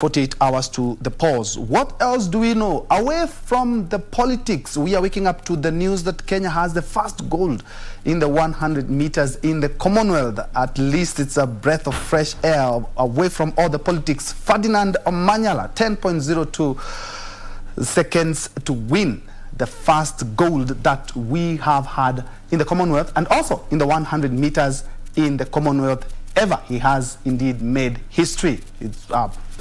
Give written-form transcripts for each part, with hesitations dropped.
48 hours to the pause. What else do we know? Away from the politics, we are waking up to the news that Kenya has the first gold in the 100 meters in the Commonwealth. At least it's a breath of fresh air away from all the politics. Ferdinand Omanyala, 10.02 seconds to win the first gold that we have had in the Commonwealth and also in the 100 meters in the Commonwealth ever. He has indeed made history. It's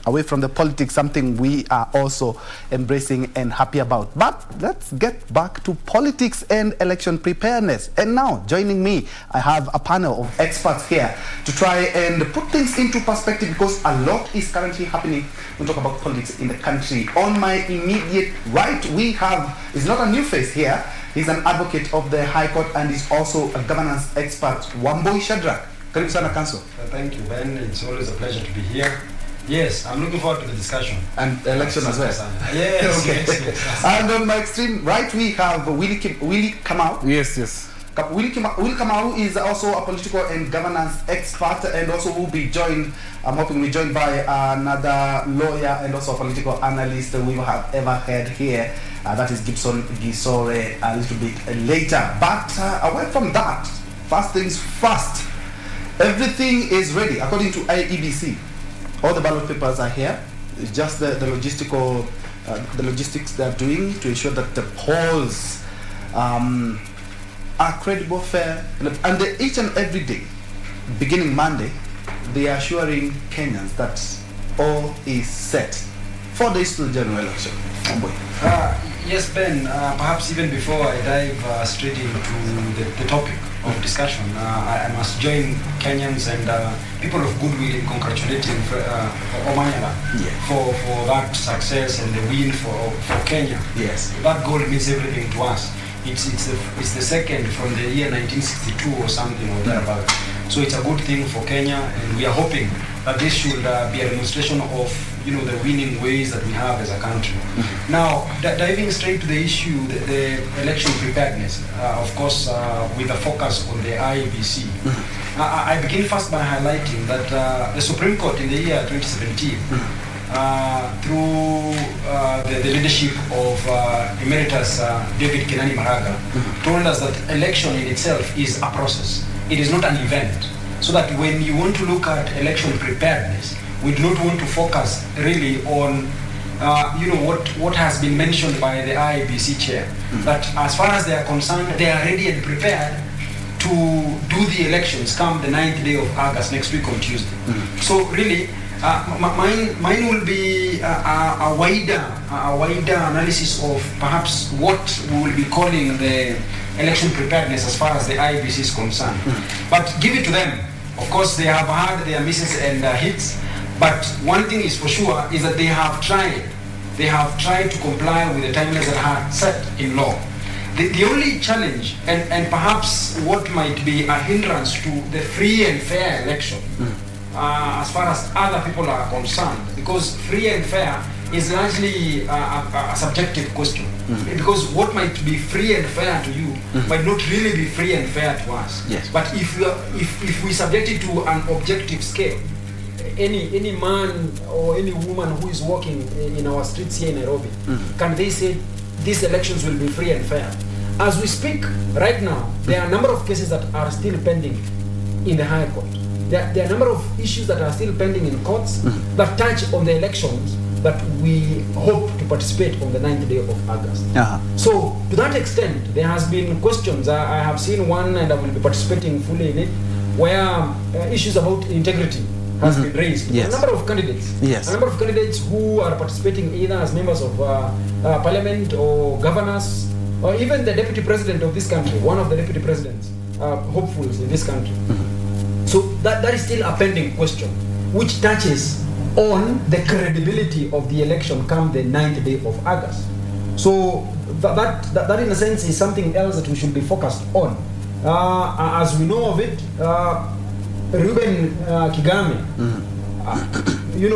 away from the politics, something we are also embracing and happy about. But let's get back to politics and election preparedness. And now, joining me, I have a panel of experts here to try and put things into perspective, because a lot is currently happening when we talk about politics in the country. On my immediate right, we have, is not a new face here, he's an advocate of the High Court and is also a governance expert, Wamboi Shadrack. Karibu sana, Council. Thank you, Ben. It's always a pleasure to be here. Yes, I'm looking forward to the discussion. And election as well. Yes, okay. yes. And on my extreme right, we have Willie Kamau. Yes. Willie Kamau is also a political and governance expert, and also will be joined, I'm hoping we're joined by another lawyer and also a political analyst we have ever had here. That is Gibson Gisore a little bit later. But away from that, first things first, everything is ready according to IEBC. All the ballot papers are here. It's just the logistics they're doing to ensure that the polls are credible, fair, and each and every day, beginning Monday, they are assuring Kenyans that all is set. 4 days to the general election. Yes, Ben, perhaps even before I dive straight into the topic of discussion, I must join Kenyans and people of goodwill in congratulating Omanyala for that success and the win for Kenya. Yes. That goal means everything to us. It's the second from the year 1962 or something or thereabout. So it's a good thing for Kenya, and we are hoping that this should be a demonstration of the winning ways that we have as a country. Now, diving straight to the issue, the election preparedness, of course, with a focus on the IEBC. I begin first by highlighting that the Supreme Court in the year 2017, through the leadership of Emeritus David Kenani Maraga, told us that election in itself is a process. It is not an event. So that when you want to look at election preparedness, we do not want to focus really on what has been mentioned by the IEBC chair, that as far as they are concerned, they are ready and prepared to do the elections come the 9th day of August, next week on Tuesday. So really, mine will be a wider analysis of perhaps what we will be calling the election preparedness as far as the IEBC is concerned. But give it to them. Of course, they have had their misses and hits, but one thing is for sure is that they have tried to comply with the timelines that are set in law. The only challenge, and perhaps what might be a hindrance to the free and fair election, as far as other people are concerned, because free and fair is largely a subjective question. Because what might be free and fair to you might not really be free and fair to us. Yes. But if we subject it to an objective scale, any man or any woman who is walking in our streets here in Nairobi, can they say these elections will be free and fair? As we speak right now, there are a number of cases that are still pending in the High Court. There are a number of issues that are still pending in courts that touch on the elections that we hope to participate on the 9th day of August. So, to that extent, there has been questions. I have seen one, and I will be participating fully in it, where issues about integrity has been raised. Yes. A number of candidates. Yes. A number of candidates who are participating either as members of parliament or governors, or even the deputy president of this country, one of the deputy presidents, hopefuls in this country. So that is still a pending question, which touches on the credibility of the election come the 9th day of August. So that in a sense is something else that we should be focused on. As we know of it, Reuben Kigame,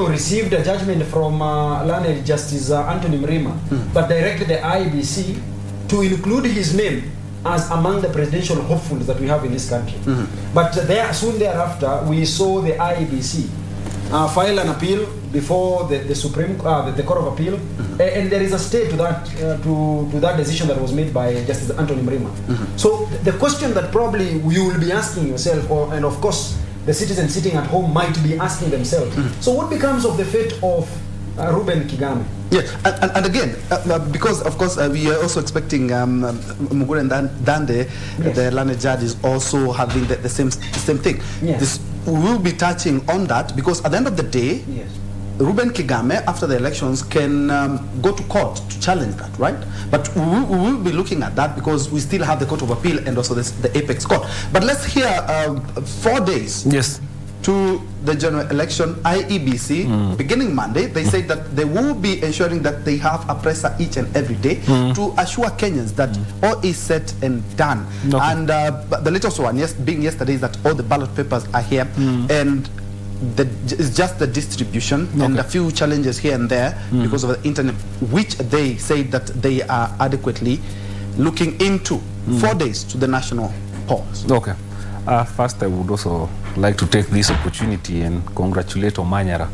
received a judgment from learned Justice Anthony Mrima, but directed the IEBC to include his name as among the presidential hopefuls that we have in this country. But soon thereafter, we saw the IEBC file an appeal before the Supreme, the Court of Appeal, and there is a stay to that to that decision that was made by Justice Anthony Mrima. So the question that probably you will be asking yourself, and of course the citizens sitting at home might be asking themselves, so what becomes of the fate of Reuben Kigame? Yeah, and again, because of course we are also expecting Mugure and Dande, the learned judge, is also having the same thing. Yes. We will be touching on that because at the end of the day, Reuben Kigame, after the elections, can go to court to challenge that, right? But we will be looking at that because we still have the Court of Appeal and also the Apex Court. But let's hear 4 days. Yes. To the general election, IEBC, beginning Monday, they say that they will be ensuring that they have a presser each and every day to assure Kenyans that all is set and done. Okay. And the latest one, being yesterday, is that all the ballot papers are here, and it's just the distribution and a few challenges here and there because of the internet, which they say that they are adequately looking into. 4 days to the national polls. Okay. First, I would also like to take this opportunity and congratulate Omanyara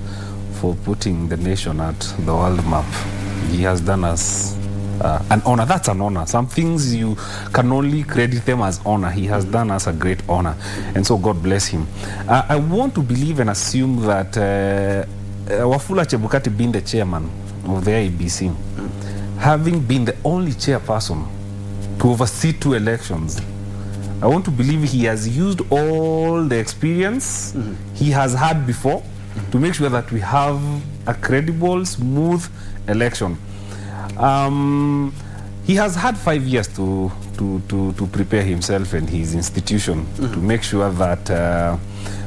for putting the nation at the world map. He has done us an honor. That's an honor. Some things you can only credit them as honor. He has done us a great honor, and so God bless him. I want to believe and assume that Wafula Chebukati, being the chairman of the IEBC, having been the only chairperson to oversee 2 elections, I want to believe he has used all the experience he has had before to make sure that we have a credible, smooth election. He has had 5 years to prepare himself and his institution to make sure that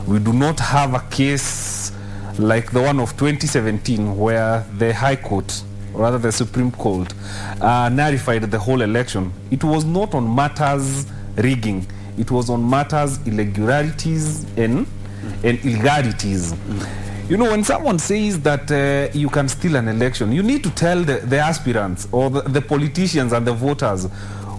we do not have a case like the one of 2017 where the High Court, or rather the Supreme Court, nullified the whole election. It was not on matters rigging. It was on matters irregularities and illegalities. You know, when someone says that you can steal an election, you need to tell the aspirants or the politicians and the voters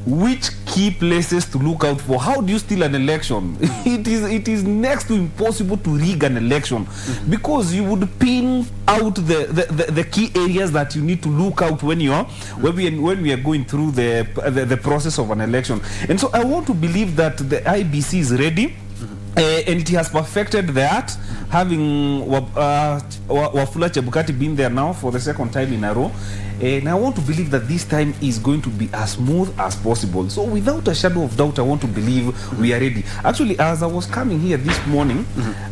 which key places to look out for. How do you steal an election? It is next to impossible to rig an election because you would pin out the key areas that you need to look out when we are going through the process of an election. And so I want to believe that the IBC is ready. And it has perfected the art, having Wafula Chebukati been there now for the 2nd time in a row. And I want to believe that this time is going to be as smooth as possible. So without a shadow of doubt, I want to believe we are ready. Actually, as I was coming here this morning,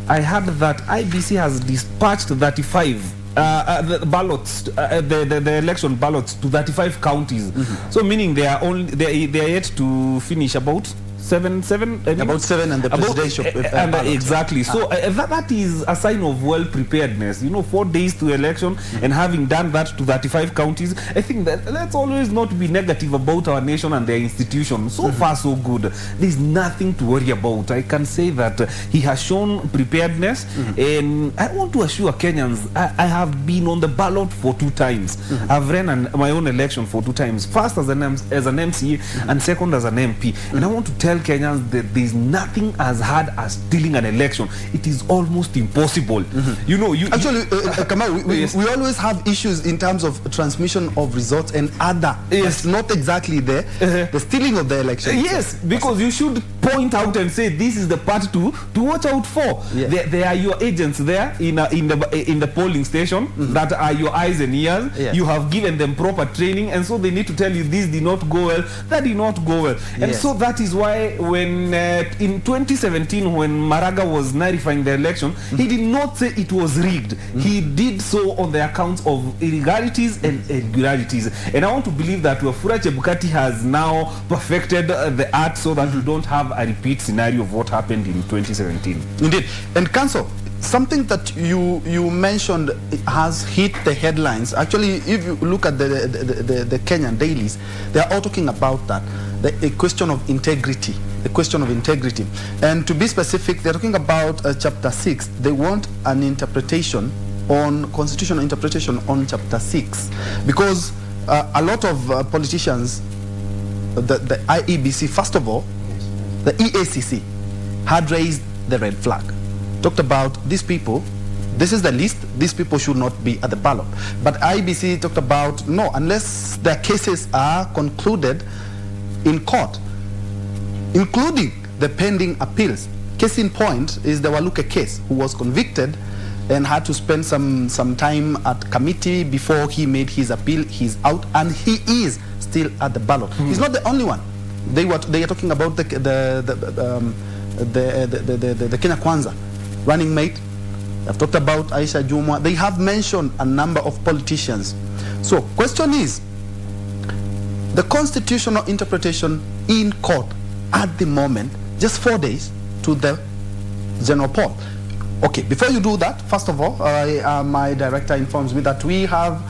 I heard that IBC has dispatched 35 the ballots, the election ballots to 35 counties. So meaning they are yet to finish about seven, about 7 and the presidential exactly. So that is a sign of well preparedness. You know, 4 days to election and having done that to 35 counties, I think that let's always not be negative about our nation and their institution. So far so good. There's nothing to worry about. I can say that he has shown preparedness, and I want to assure Kenyans, I have been on the ballot for 2 times. I've ran my own election for 2 times. First as an MCA and second as an MP. And I want to tell Kenyans that there is nothing as hard as stealing an election. It is almost impossible. You know, Kamal, we always have issues in terms of transmission of results and other. It's not exactly the stealing of the election. Yes, because you should point out and say this is the part to watch out for. There are your agents there in the polling station that are your eyes and ears. You have given them proper training, and so they need to tell you this did not go well, that did not go well. And so that is why when in 2017 when Maraga was nullifying the election, he did not say it was rigged. He did so on the accounts of irregularities and irregularities. And I want to believe that Wafula Chebukati has now perfected the art so that we don't have a repeat scenario of what happened in 2017. Indeed. And Council, something that you mentioned has hit the headlines. Actually, if you look at the Kenyan dailies, they are all talking about that. The question of integrity. The question of integrity. And to be specific, they're talking about chapter 6. They want an interpretation on constitutional interpretation on chapter 6. Because a lot of politicians, the IEBC, first of all, the EACC, had raised the red flag. Talked about these people this is the list, these people should not be at the ballot. But IEBC talked about, no, unless their cases are concluded in court, including the pending appeals. Case in point is the Waluke case, who was convicted and had to spend some time at committee before he made his appeal. He's out, and he is still at the ballot. He's not the only one. They are talking about the Kenya Kwanza running mate. I've talked about Aisha Jumwa. They have mentioned a number of politicians. So question is, the constitutional interpretation in court at the moment, just 4 days to the general poll. Okay, before you do that, first of all, my director informs me that we have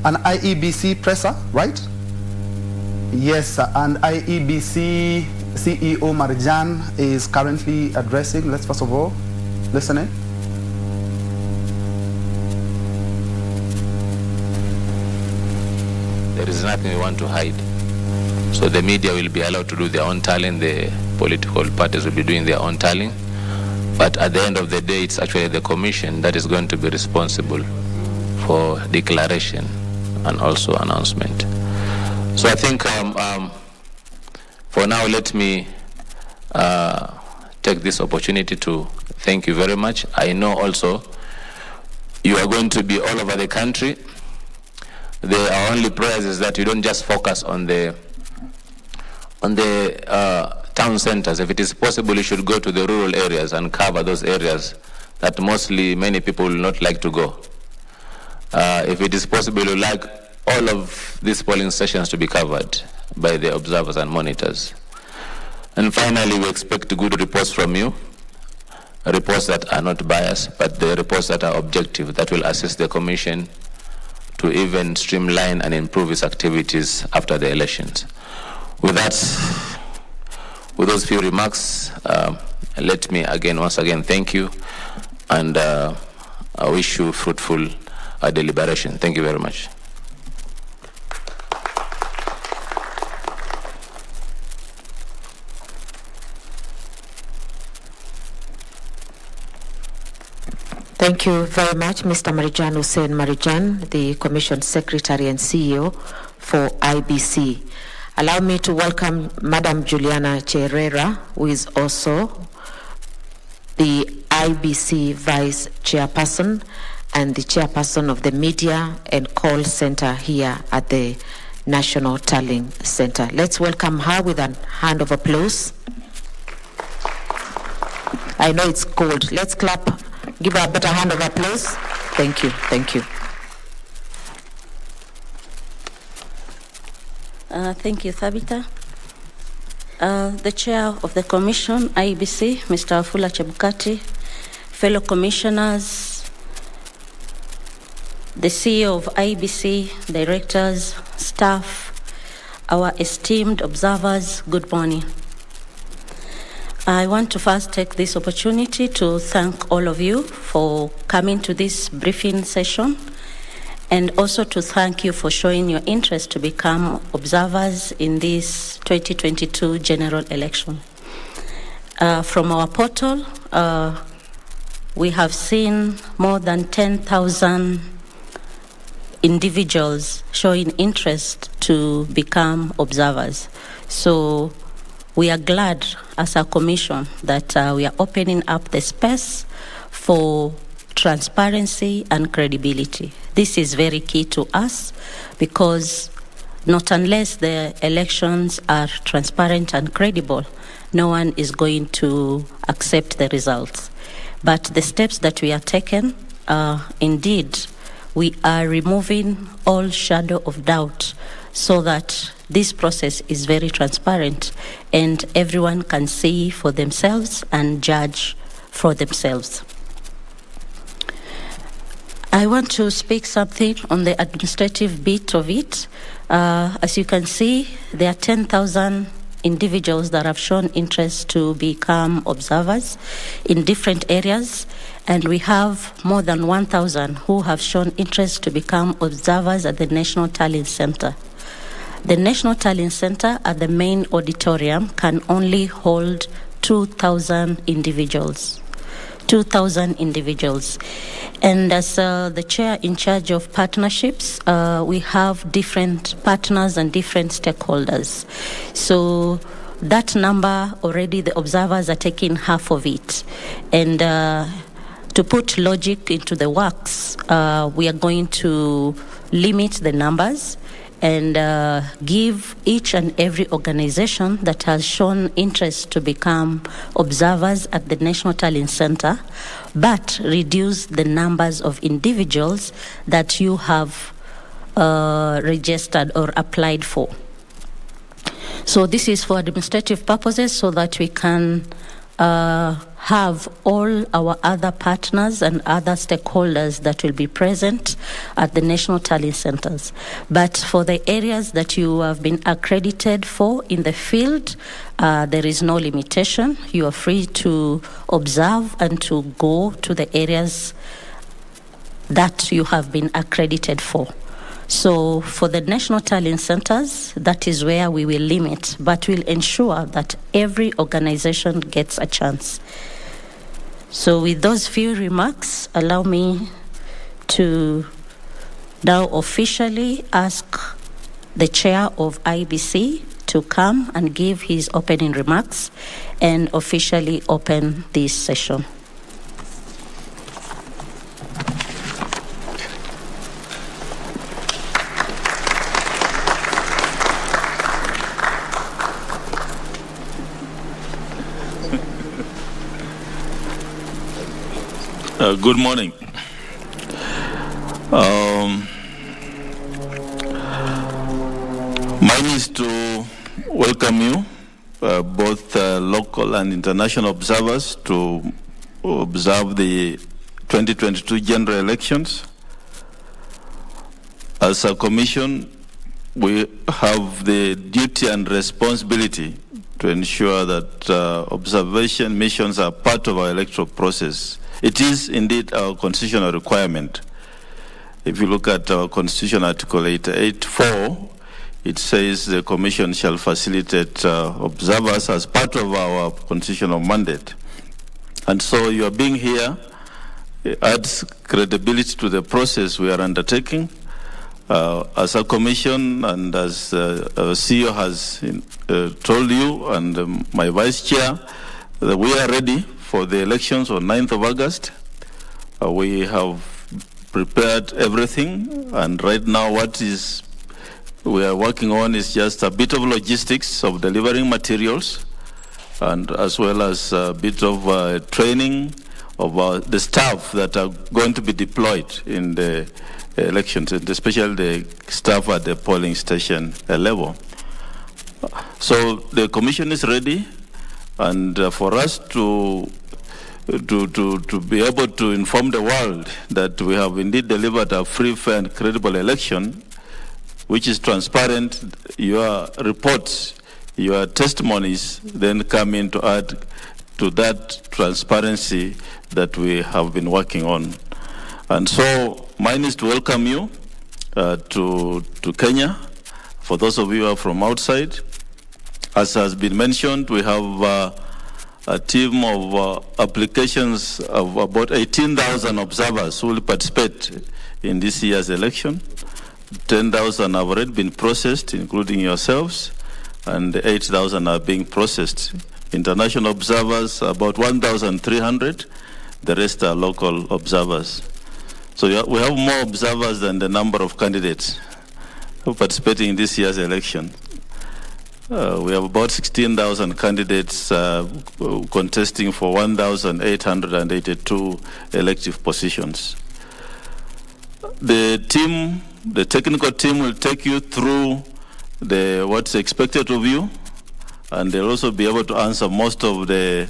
an IEBC presser, right? Yes, and IEBC CEO Marjan is currently addressing. Let's first of all listen in. There is nothing we want to hide. So the media will be allowed to do their own tallying, the political parties will be doing their own tallying. But at the end of the day, it's actually the commission that is going to be responsible for declaration and also announcement. So I think for now, let me take this opportunity to thank you very much. I know also you are going to be all over the country. Our only prayer is that you don't just focus on the town centers. If it is possible, you should go to the rural areas and cover those areas that mostly many people will not like to go. If it is possible, you like all of these polling stations to be covered by the observers and monitors. And finally, we expect good reports from you, reports that are not biased, but the reports that are objective, that will assist the commission to even streamline and improve its activities after the elections. With that, with those few remarks, let me once again thank you, and I wish you fruitful deliberation. Thank you very much. Thank you very much, Mr. Marijan Hussein Marijan, the Commission Secretary and CEO for IBC. Allow me to welcome Madam Juliana Cherera, who is also the IBC Vice Chairperson and the Chairperson of the Media and Call Center here at the National Tallying Center. Let's welcome her with a hand of applause. I know it's cold. Let's clap. Give her a better hand of applause. Thank you. Thank you. Thank you, Thabita. The Chair of the Commission, IEBC, Mr. Afula Chebukati, fellow commissioners, the CEO of IEBC, directors, staff, our esteemed observers, good morning. I want to first take this opportunity to thank all of you for coming to this briefing session, and also to thank you for showing your interest to become observers in this 2022 general election. From our portal, we have seen more than 10,000 individuals showing interest to become observers. So we are glad as a commission that we are opening up the space for transparency and credibility. This is very key to us, because not unless the elections are transparent and credible, no one is going to accept the results. But the steps that we are taking, indeed, we are removing all shadow of doubt so that this process is very transparent and everyone can see for themselves and judge for themselves. I want to speak something on the administrative bit of it. As you can see, there are 10,000 individuals that have shown interest to become observers in different areas, and we have more than 1,000 who have shown interest to become observers at the National Tallying Center. The National Tallying Center at the main auditorium can only hold 2,000 individuals. 2,000 individuals. And as the chair in charge of partnerships, we have different partners and different stakeholders. So that number already, the observers are taking half of it. And to put logic into the works, we are going to limit the numbers and give each and every organization that has shown interest to become observers at the National Talent Center, but reduce the numbers of individuals that you have registered or applied for. So this is for administrative purposes so that we can have all our other partners and other stakeholders that will be present at the National Talent Centers. But for the areas that you have been accredited for in the field, there is no limitation. You are free to observe and to go to the areas that you have been accredited for. So for the National Talent Centers, that is where we will limit, but we'll ensure that every organization gets a chance. So with those few remarks, allow me to now officially ask the chair of IEBC to come and give his opening remarks and officially open this session. Good morning. Mine is to welcome you, both local and international observers, to observe the 2022 general elections. As a commission, we have the duty and responsibility to ensure that observation missions are part of our electoral process. It is indeed our constitutional requirement. If you look at our Constitution Article 884, it says the Commission shall facilitate observers as part of our constitutional mandate. And so your being here adds credibility to the process we are undertaking. As a commission and as CEO has told you and my vice chair, that we are ready for the elections on 9th of August. We have prepared everything, and right now what we are working on is just a bit of logistics of delivering materials, and as well as a bit of training of the staff that are going to be deployed in the elections, and especially the staff at the polling station level. So the commission is ready, and for us to be able to inform the world that we have indeed delivered a free, fair, and credible election, which is transparent, your reports, your testimonies then come in to add to that transparency that we have been working on. And so mine is to welcome you to Kenya. For those of you who are from outside, as has been mentioned, we have a team of applications of about 18,000 observers who will participate in this year's election. 10,000 have already been processed, including yourselves, and 8,000 are being processed. International observers, about 1,300. The rest are local observers. So we have more observers than the number of candidates who participating in this year's election. We have about 16,000 candidates contesting for 1,882 elective positions. The technical team will take you through what's expected of you, and they'll also be able to answer most of the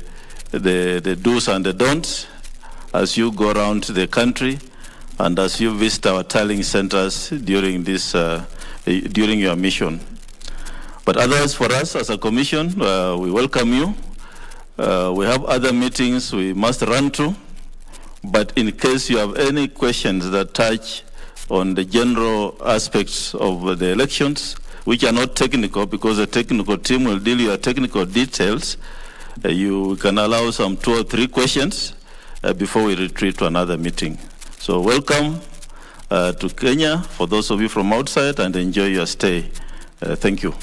do's and the don'ts as you go around the country and as you visit our tallying centers during your mission. But others, for us as a commission, we welcome you. We have other meetings we must run to, but in case you have any questions that touch on the general aspects of the elections, which are not technical, because the technical team will deal with your technical details, you can allow some 2 or 3 questions, before we retreat to another meeting. So welcome to Kenya for those of you from outside, and enjoy your stay. Thank you.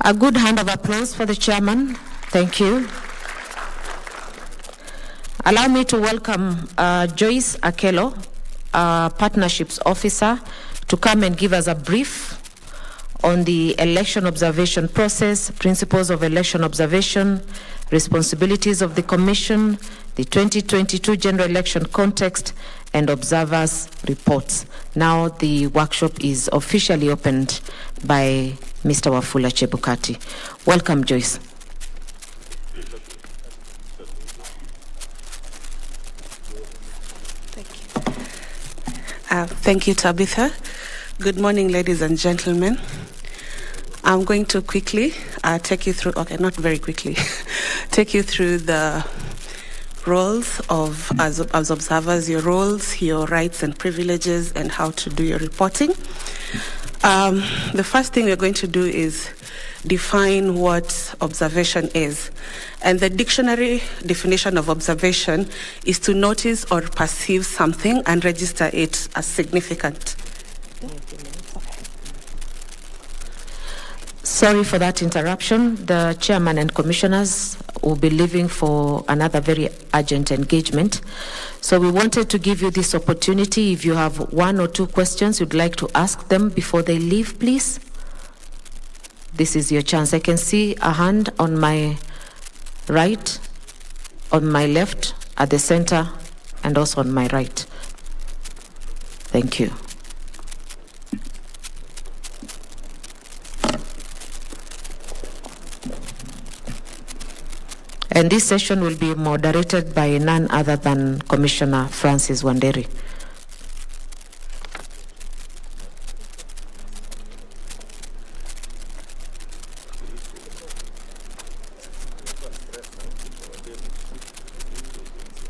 A good hand of applause for the chairman. Thank you. Allow me to welcome Joyce Akello, Partnerships Officer, to come and give us a brief on the election observation process, principles of election observation, responsibilities of the Commission, the 2022 general election context, and observers' reports. Now the workshop is officially opened by Mr. Wafula Chebukati. Welcome, Joyce. Thank you, Tabitha. Good morning, ladies and gentlemen. I'm going to quickly take you through, okay, not very quickly, take you through the roles of, as observers, your roles, your rights and privileges, and how to do your reporting. The first thing we're going to do is define what observation is. And the dictionary definition of observation is to notice or perceive something and register it as significant. Sorry for that interruption. The chairman and commissioners will be leaving for another very urgent engagement. So we wanted to give you this opportunity. If you have one or two questions you'd like to ask them before they leave, please. This is your chance. I can see a hand on my right, on my left, at the center, and also on my right. Thank you. And this session will be moderated by none other than Commissioner Francis Wanderi.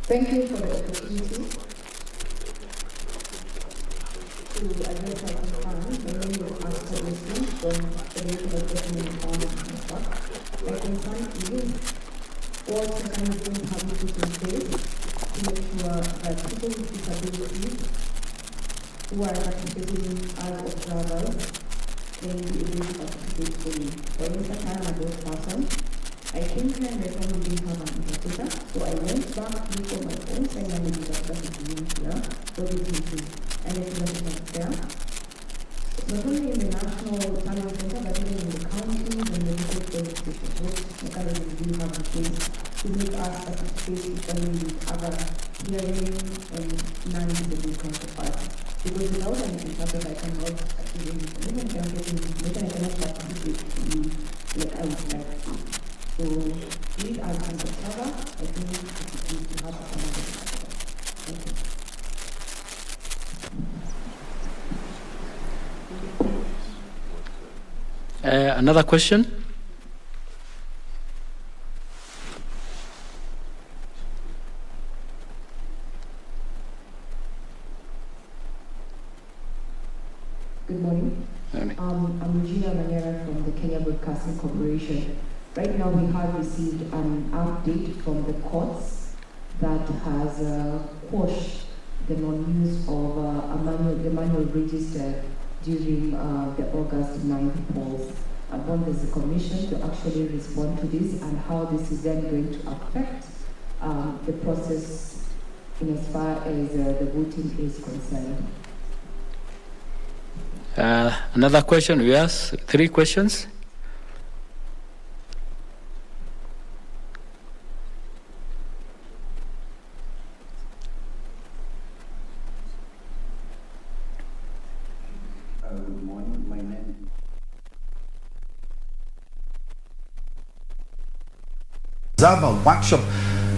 Thank you for the opportunity to address our concerns. My name is Aska Wisdom from the National Government Empowerment. My concern is what mechanisms have we put in place to make sure that people with disabilities who are participating as observers can be able to participate fully. For instance, I am a deaf person. I came here and my family didn't have an interpreter, so I went back to look for my own sign language interpreter here for this meeting, and I think that it's there. Not only in the national talent center, but even in the counties and the local police stations, what mechanisms do you have in place to make us participate equally with other hearing and non-disabled counterparts? Because without an interpreter, I cannot achieve anything. Even if I'm getting information, I cannot participate fully like I would like to. So, please, as an observer, I think it is good to have another discussion. Thank you. Another question? Good morning. I'm Regina Manera from the Kenya Broadcasting Corporation. Right now we have received an update from the courts that has quashed the non-use of the manual register during the August 9th polls. I want the Commission to actually respond to this and how this is then going to affect the process in as far as the voting is concerned. Another question, we asked 3 questions. Good morning, my name is Observer workshop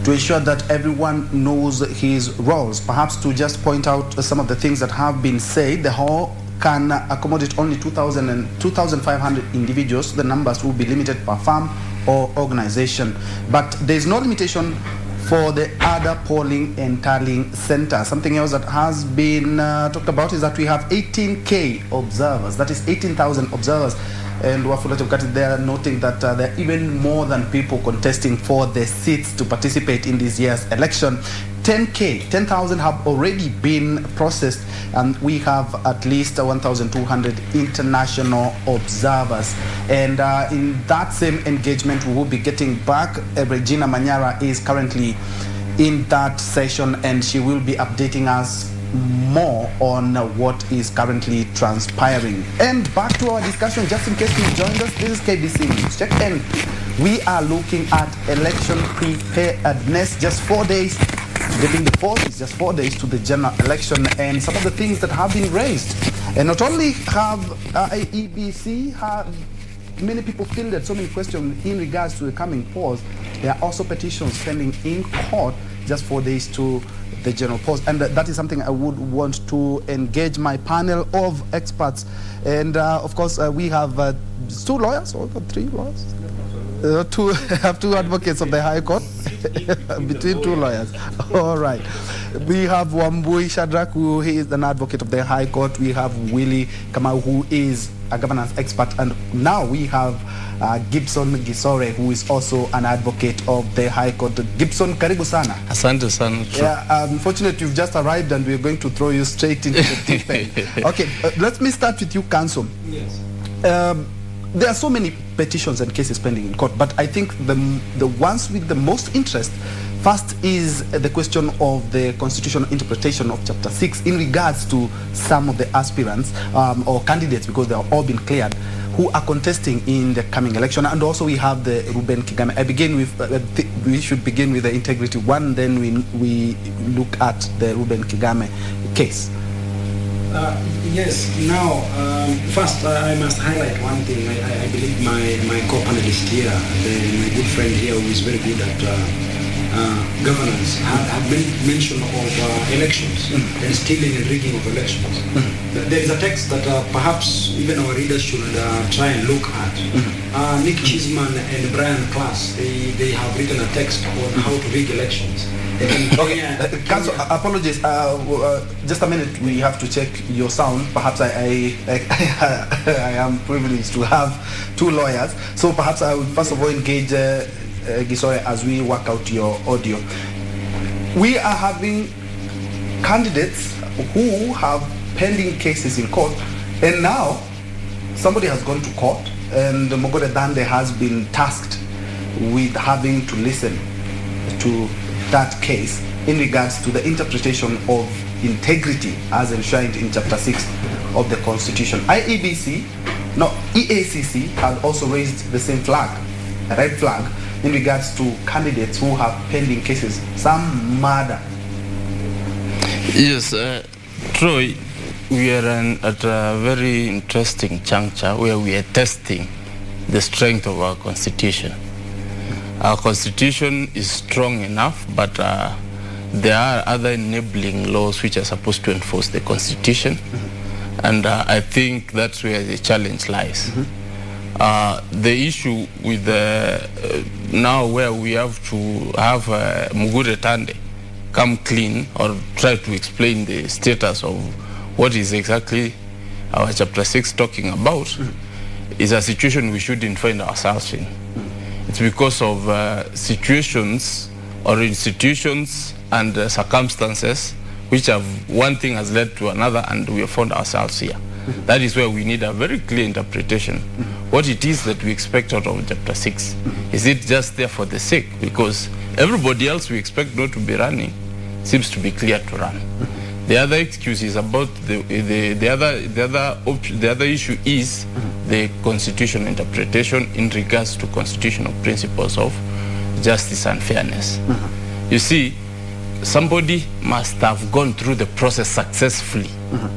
to ensure that everyone knows his roles. Perhaps to just point out some of the things that have been said, the hall can accommodate only 2,000 and 2,500 individuals. The numbers will be limited per farm or organization. But there is no limitation for the other polling and tallying center. Something else that has been talked about is that we have 18K observers, that is 18,000 observers. And Wafula Chebukati there noting that there are even more than people contesting for the seats to participate in this year's election. 10,000 have already been processed, and we have at least 1,200 international observers. And in that same engagement, we will be getting back. Regina Manyara is currently in that session, and she will be updating us more on what is currently transpiring. And back to our discussion, just in case you joined us, this is KBC News Check, and we are looking at election preparedness. Just 4 days, getting the polls is just 4 days to the general election, and some of the things that have been raised. And not only have IEBC have many people fielded so many questions in regards to the coming polls, there are also petitions pending in court just 4 days to the general polls, and that is something I would want to engage my panel of experts. And of course, we have 2 lawyers, or 3 lawyers? Have 2 advocates of the High Court between 2 lawyers. All right. We have Wambui Shadrack, who is an advocate of the High Court. We have Willie Kamau, who is a governance expert, and now we have Gibson Gisore, who is also an advocate of the High Court. Gibson, karibu sana. Asante sana. Yeah, unfortunately, you've just arrived, and we're going to throw you straight into the deep end. Okay, let me start with you, Counsel. Yes. There are so many petitions and cases pending in court, but I think the ones with the most interest first is the question of the constitutional interpretation of Chapter 6 in regards to some of the aspirants or candidates, because they have all been cleared, who are contesting in the coming election. And also we have the Ruben Kigame. I begin with, we should begin with the integrity one, then we look at the Ruben Kigame case. Yes, now, first I must highlight one thing. I believe my co-panelist here, my good friend here, who is very good at governance, have mention of elections and stealing and rigging of elections. There is a text that perhaps even our readers should try and look at. Nick Chisman and Brian Klass, they have written a text on how to rig elections. Okay, Council, apologies. Just a minute, we have to check your sound. Perhaps I am privileged to have 2 lawyers, so perhaps I will first of all engage Gisore as we work out your audio. We are having candidates who have pending cases in court, and now somebody has gone to court, and Mogode Dande has been tasked with having to listen to that case in regards to the interpretation of integrity as enshrined in Chapter 6 of the Constitution. EACC had also raised the same flag, a red flag, in regards to candidates who have pending cases, some murder. Yes, Troy, we are at a very interesting juncture where we are testing the strength of our Constitution. Our Constitution is strong enough, but there are other enabling laws which are supposed to enforce the Constitution. And I think that's where the challenge lies. The issue with now where we have to have Mugure Tande come clean or try to explain the status of what is exactly our Chapter 6 talking about is a situation we shouldn't find ourselves in. It's because of situations or institutions and circumstances which have one thing has led to another, and we have found ourselves here. That is where we need a very clear interpretation. What it is that we expect out of Chapter 6. Is it just there for the sake? Because everybody else we expect not to be running seems to be clear to run. The other excuse is about the other issue is the constitutional interpretation in regards to constitutional principles of justice and fairness. You see, somebody must have gone through the process successfully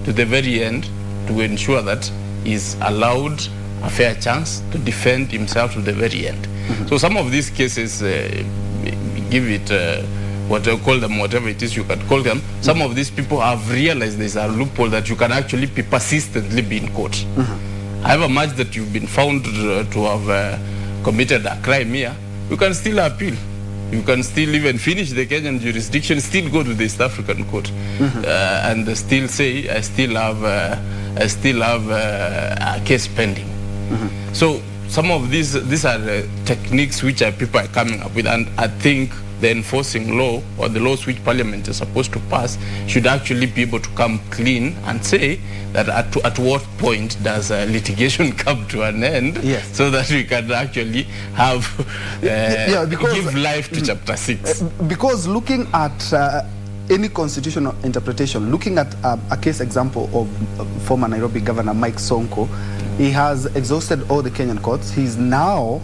to the very end to ensure that he's allowed a fair chance to defend himself to the very end. So some of these cases, give it what I call them, whatever it is you can call them, some of these people have realized there's a loophole that you can actually be persistently be in court. However much that you've been found to have committed a crime here, you can still appeal. You can still even finish the Kenyan jurisdiction, still go to the East African court, and still say, I still have a case pending. So some of these are techniques which people are coming up with, and I think the enforcing law or the laws which Parliament is supposed to pass should actually be able to come clean and say that at what point does litigation come to an end, so that we can actually have give life to Chapter 6. Because looking at any constitutional interpretation, looking at a case example of former Nairobi Governor Mike Sonko, he has exhausted all the Kenyan courts. He has now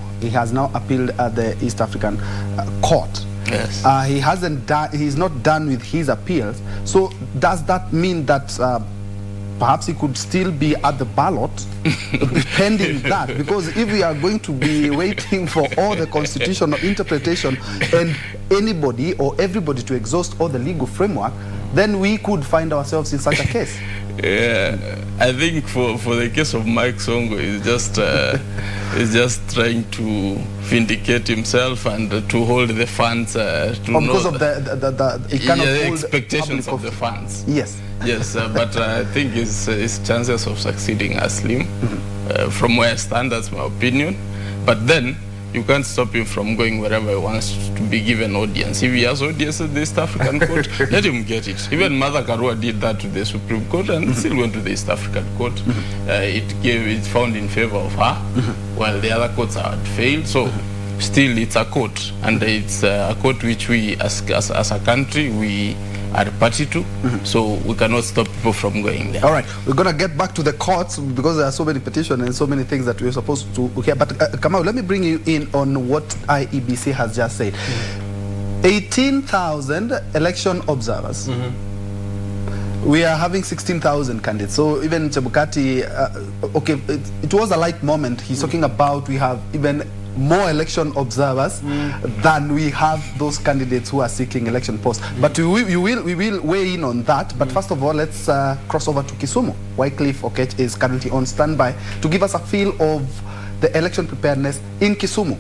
appealed at the East African court. Yes. He's not done with his appeals. So does that mean that perhaps he could still be at the ballot pending that? Because if we are going to be waiting for all the constitutional interpretation and anybody or everybody to exhaust all the legal framework, then we could find ourselves in such a case. Yeah, I think for the case of Mike Sonko, he's just trying to vindicate himself and to hold the funds because of the expectations of the funds. Yes. Yes, but I think his chances of succeeding are slim. From where I stand, that's my opinion. But then you can't stop him from going wherever he wants to be given audience. If he has audience at the East African court, let him get it. Even Martha Karua did that to the Supreme Court and still went to the East African court. It found in favor of her, while the other courts had failed. So still it's a court, and it's a court which we as a country we are party to, so we cannot stop people from going there. All right, we're going to get back to the courts because there are so many petitions and so many things that we're supposed to hear. But Kamau, let me bring you in on what IEBC has just said. 18,000 election observers. We are having 16,000 candidates. So even Chebukati, it was a light moment. He's talking about we have even more election observers than we have those candidates who are seeking election posts. But we will weigh in on that. But first of all, let's cross over to Kisumu. Wycliffe Okech is currently on standby to give us a feel of the election preparedness in Kisumu.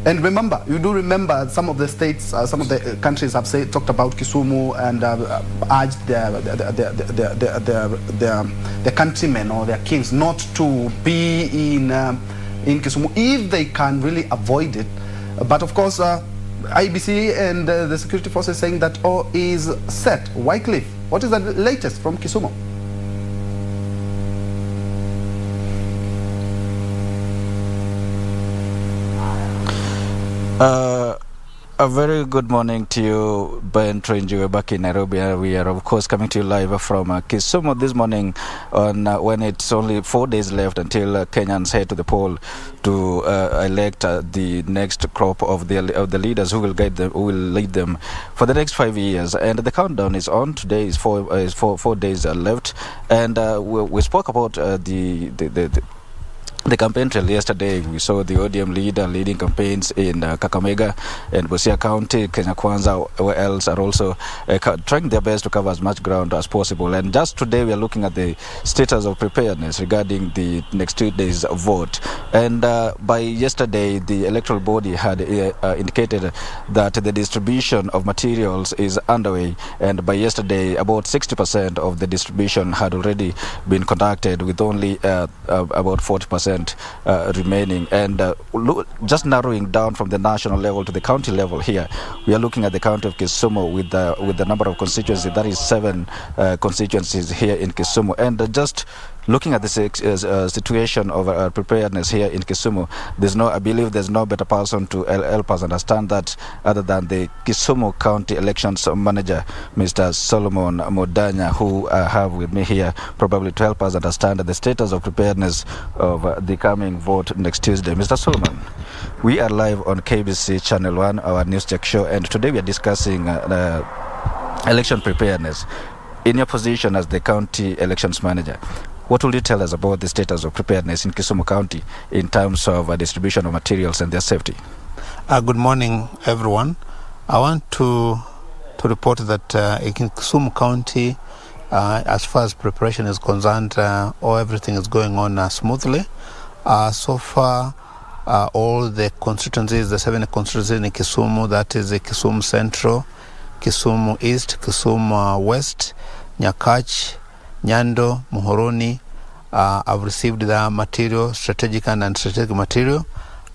And remember, you do remember some of the states, some of the countries have talked about Kisumu and urged their countrymen or their kings not to be in Kisumu if they can really avoid it. But of course, IEBC and the security forces saying that all is set. Wycliffe, what is the latest from Kisumu? A very good morning to you, Ben Trenji. We're back in Nairobi. We are, of course, coming to you live from Kisumu this morning on when it's only 4 days left until Kenyans head to the poll to elect the next crop of the leaders who will guide them, who will lead them for the next 5 years. And the countdown is on. Today is four days left. And we spoke about the campaign trail yesterday. We saw the ODM leader leading campaigns in Kakamega and Busia County. Kenya Kwanza else are also trying their best to cover as much ground as possible. And just today we are looking at the status of preparedness regarding the next 2 days vote. And by yesterday, the electoral body had indicated that the distribution of materials is underway. And by yesterday, about 60% of the distribution had already been conducted, with only about 40% remaining. And just narrowing down from the national level to the county level here, we are looking at the county of Kisumu with the number of constituencies. That is 7 constituencies here in Kisumu. And just looking at the situation of preparedness here in Kisumu, I believe there's no better person to help us understand that other than the Kisumu County Elections Manager, Mr. Solomon Modanya, who I have with me here, probably to help us understand the status of preparedness of the coming vote next Tuesday. Mr. Solomon, we are live on KBC Channel 1, our news check show, and today we are discussing election preparedness. In your position as the county elections manager, what will you tell us about the status of preparedness in Kisumu County in terms of distribution of materials and their safety? Good morning, everyone. I want to report that in Kisumu County, as far as preparation is concerned, everything is going on smoothly. So far, all the constituencies, the 7 constituencies in Kisumu, that is Kisumu Central, Kisumu East, Kisumu West, Nyakach, Nyando, Muhoroni. I've received the material, strategic and non-strategic material.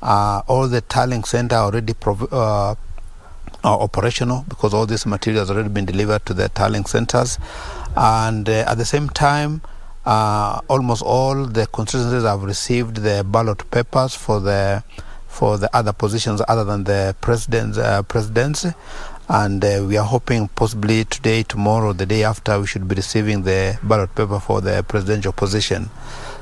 All the tallying center already are operational because all this material has already been delivered to the tallying centers. And at the same time, almost all the constituencies have received the ballot papers for the other positions other than the presidency. And we are hoping possibly today, tomorrow, the day after, we should be receiving the ballot paper for the presidential position.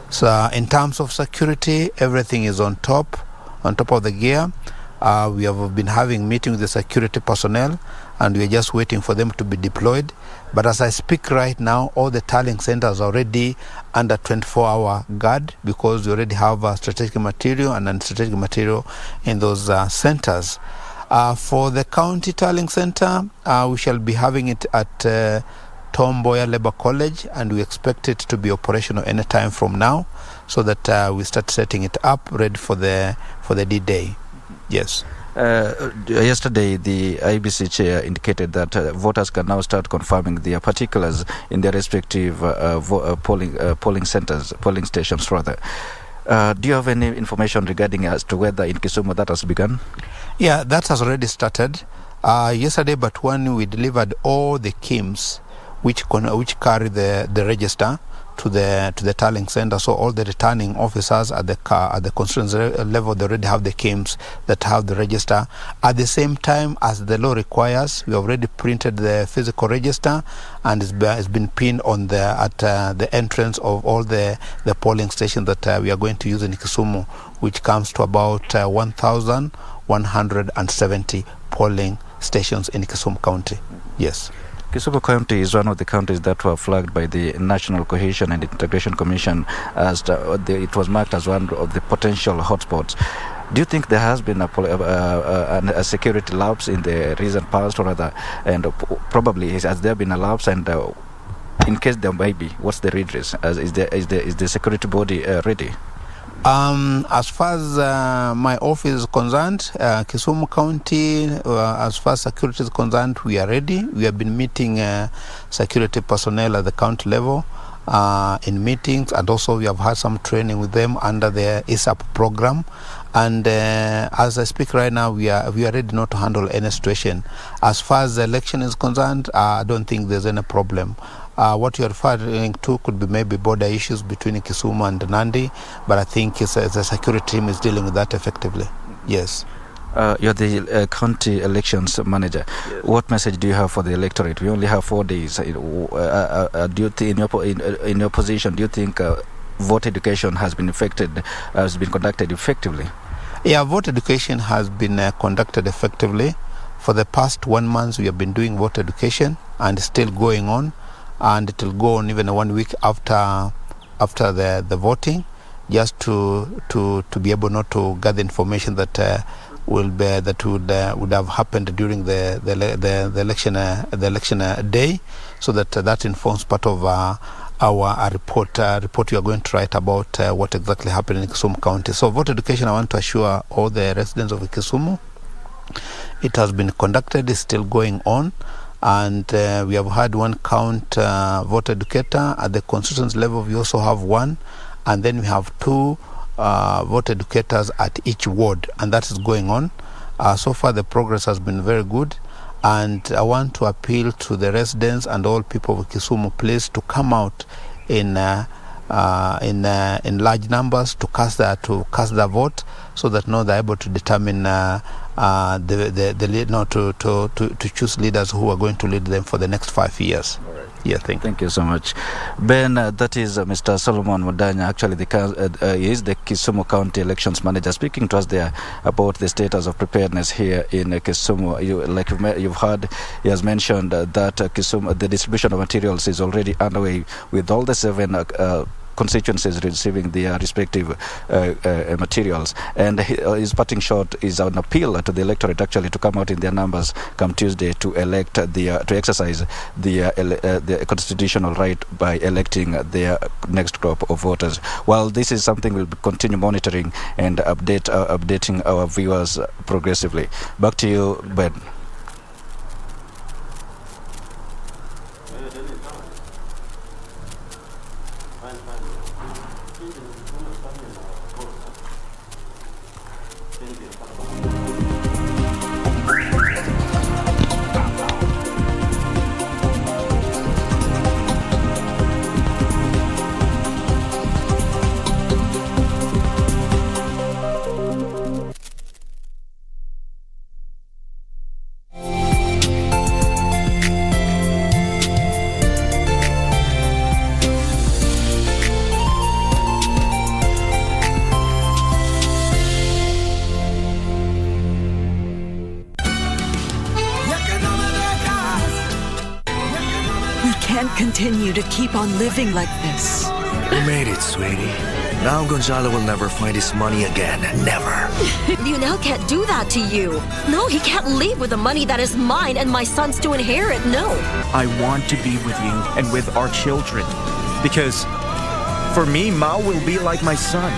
So in terms of security, everything is on top of the gear. We have been having meetings with the security personnel, and we are just waiting for them to be deployed. But as I speak right now, all the tallying centers are already under 24-hour guard because we already have strategic material and non-strategic material in those centers. For the county tallying center, we shall be having it at Tom Mboya Labour College, and we expect it to be operational any time from now, so that we start setting it up ready for the D-Day. Yes. Yesterday, the IEBC chair indicated that voters can now start confirming their particulars in their respective polling stations. Do you have any information regarding as to whether in Kisumu that has begun? Yeah, that has already started. Yesterday, but when we delivered all the KIMs which carry the register to the tallying center, so all the returning officers at the constituency level, they already have the KIMs that have the register. At the same time, as the law requires, we already printed the physical register, and it's been pinned on at the entrance of all the polling stations that we are going to use in Kisumu, which comes to about 1,170 polling stations in Kisumu County. Yes. Kisumu County is one of the counties that were flagged by the National Cohesion and Integration Commission as it was marked as one of the potential hotspots. Do you think there has been a security lapse in the recent past, or rather, and probably has there been a lapse? And in case there may be, what's the redress? Is the security body ready? As far as my office is concerned, Kisumu County, as far as security is concerned, we are ready. We have been meeting security personnel at the county level in meetings, and also we have had some training with them under the ISAP program. And as I speak right now, we are ready not to handle any situation. As far as the election is concerned, I don't think there's any problem. What you're referring to could be maybe border issues between Kisumu and Nandi, but I think the security team is dealing with that effectively. Yes. You're the county elections manager. Yes. What message do you have for the electorate? We only have 4 days. Do you think, in your position, do you think vote education has been conducted effectively? Yeah, vote education has been conducted effectively. For the past 1 month, we have been doing vote education, and it's still going on. And it will go on even 1 week after the voting, just to be able not to gather information that would have happened during the election day, so that informs part of our report we are going to write about what exactly happened in Kisumu County. So vote education, I want to assure all the residents of Kisumu, it has been conducted, is still going on. And we have had one count vote educator at the constituency level. We also have one, and then we have 2 vote educators at each ward, and that is going on. So far, the progress has been very good, and I want to appeal to the residents and all people of Kisumu, please, to come out in large numbers to cast their vote, so that now they're able to determine to choose leaders who are going to lead them for the next 5 years. All right. Yeah, thank you so much, Ben. That is Mr. Solomon Mudanya. Actually, he is the Kisumu County Elections Manager, speaking to us there about the status of preparedness here in Kisumu. You've heard, he has mentioned that Kisumu, the distribution of materials is already underway with all the 7 constituencies receiving their respective materials. And his parting shot is an appeal to the electorate actually to come out in their numbers come Tuesday to elect to exercise the constitutional right by electing their next crop of voters. Well, this is something we'll continue monitoring and updating our viewers progressively. Back to you, Ben. Continue to keep on living like this. We made it, sweetie. Now Gonzalo will never find his money again. Never. Lionel can't do that to you. No, he can't leave with the money that is mine and my son's to inherit. No. I want to be with you and with our children. Because for me, Mao will be like my son.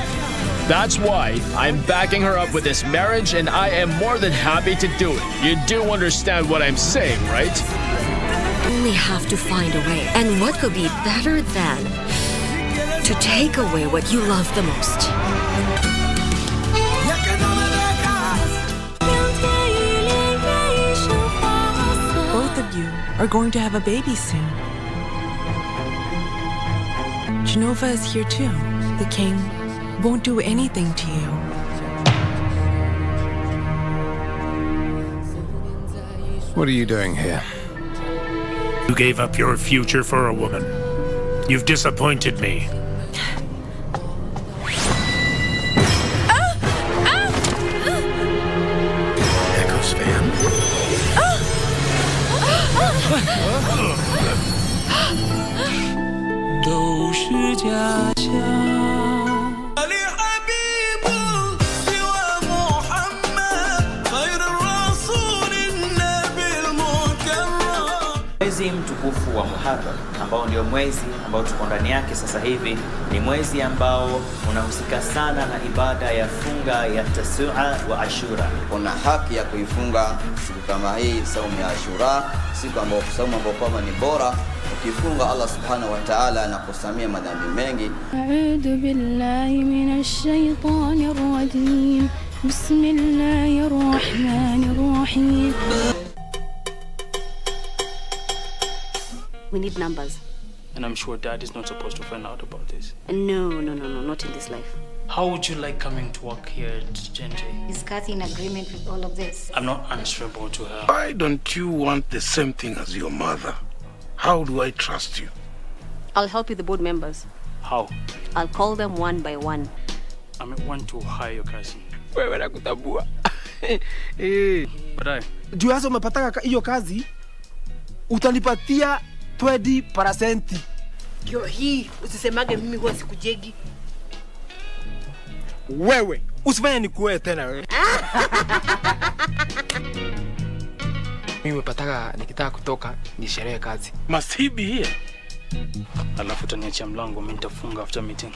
That's why I'm backing her up with this marriage, and I am more than happy to do it. You do understand what I'm saying, right? Only have to find a way. And what could be better than to take away what you love the most? Both of you are going to have a baby soon. Genova is here too. The king won't do anything to you. What are you doing here? You gave up your future for a woman. You've disappointed me. Echo's fan. Mwezi mtukufu wa Muharram ambao ndio mwezi ambao tuko ndani yake sasa hivi ni mwezi ambao unahusika sana na ibada ya funga ya Tasua wa Ashura. Kuna haki ya kuifunga siku kama hii, saumu ya Ashura, siku ambayo kwamba ni bora. Ukifunga Allah subhanahu wa ta'ala anakusamia madhambi mengi. A'udhu billahi minash shaitanir rajim. Bismillahir rahmanir rahim. We need numbers. And I'm sure Dad is not supposed to find out about this. No, not in this life. How would you like coming to work here at JNJ? Is Kathy in agreement with all of this? I'm not answerable to her. Why don't you want the same thing as your mother? How do I trust you? I'll help you the board members. How? I'll call them one by one. I may want to hire your cousin. Wewe nakutambua. Baadaye. Juu hasa umepataka hiyo kazi, utanipatia 20%. Kio hii usisemage mimi huwa sikujegi. Wewe usifanye nikuwe tena wewe. Mimi nimepataka nikitaka kutoka ni sherehe kazi. Must he be here? Alafu utaniachia mlango, mimi nitafunga after meeting.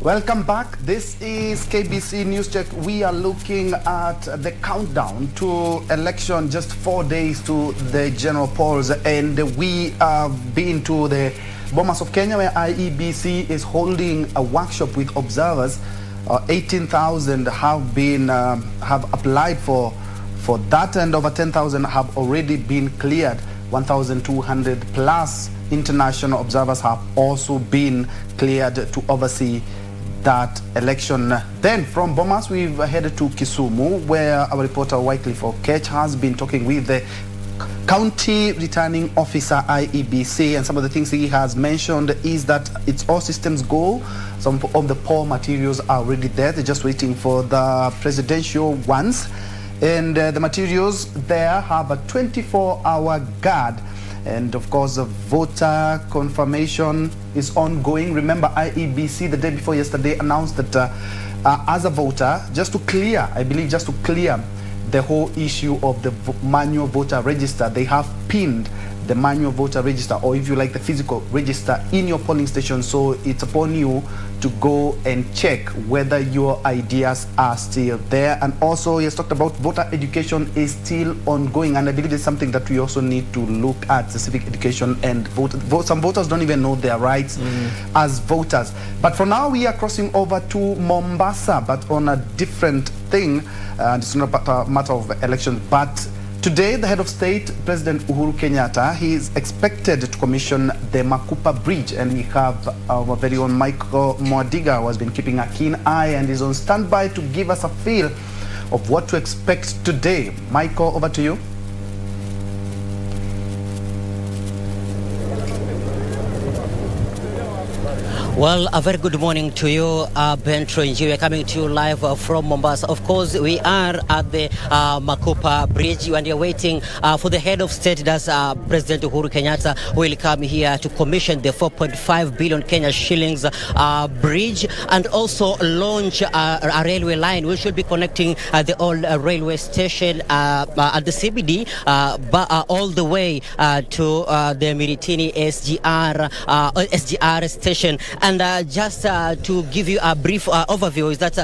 Welcome back. This is KBC News Check. We are looking at the countdown to election, just 4 days to the general polls, and we have been to the Bomas of Kenya, where IEBC is holding a workshop with observers. 18,000 have applied for that, and over 10,000 have already been cleared. 1,200 plus international observers have also been cleared to oversee that election. Then from Bomas, we've headed to Kisumu, where our reporter Wycliffe Okech has been talking with the County Returning Officer IEBC, and some of the things he has mentioned is that it's all systems go. Some of the poll materials are already there. They're just waiting for the presidential ones, and the materials there have a 24-hour guard. And of course, the voter confirmation is ongoing. Remember, IEBC the day before yesterday announced that as a voter, just to clear the whole issue of the manual voter register, they have pinned the manual voter register, or if you like, the physical register in your polling station. So it's upon you to go and check whether your ideas are still there. And also, he has talked about voter education is still ongoing, and I believe it's something that we also need to look at, the civic education. And some voters don't even know their rights as voters. But for now, we are crossing over to Mombasa, but on a different thing. And it's not a matter of election, but today, the head of state, President Uhuru Kenyatta, he is expected to commission the Makupa Bridge, and we have our very own Michael Mwadiga, who has been keeping a keen eye and is on standby to give us a feel of what to expect today. Michael, over to you. Well, a very good morning to you, Ben Tronji. We're coming to you live from Mombasa. Of course, we are at the Makupa Bridge, and you're waiting for the head of state, that's President Uhuru Kenyatta, who will come here to commission the 4.5 billion Kenya shillings bridge, and also launch a railway line which should be connecting the old railway station at the CBD all the way to the Miritini SGR station. And just to give you a brief overview, is that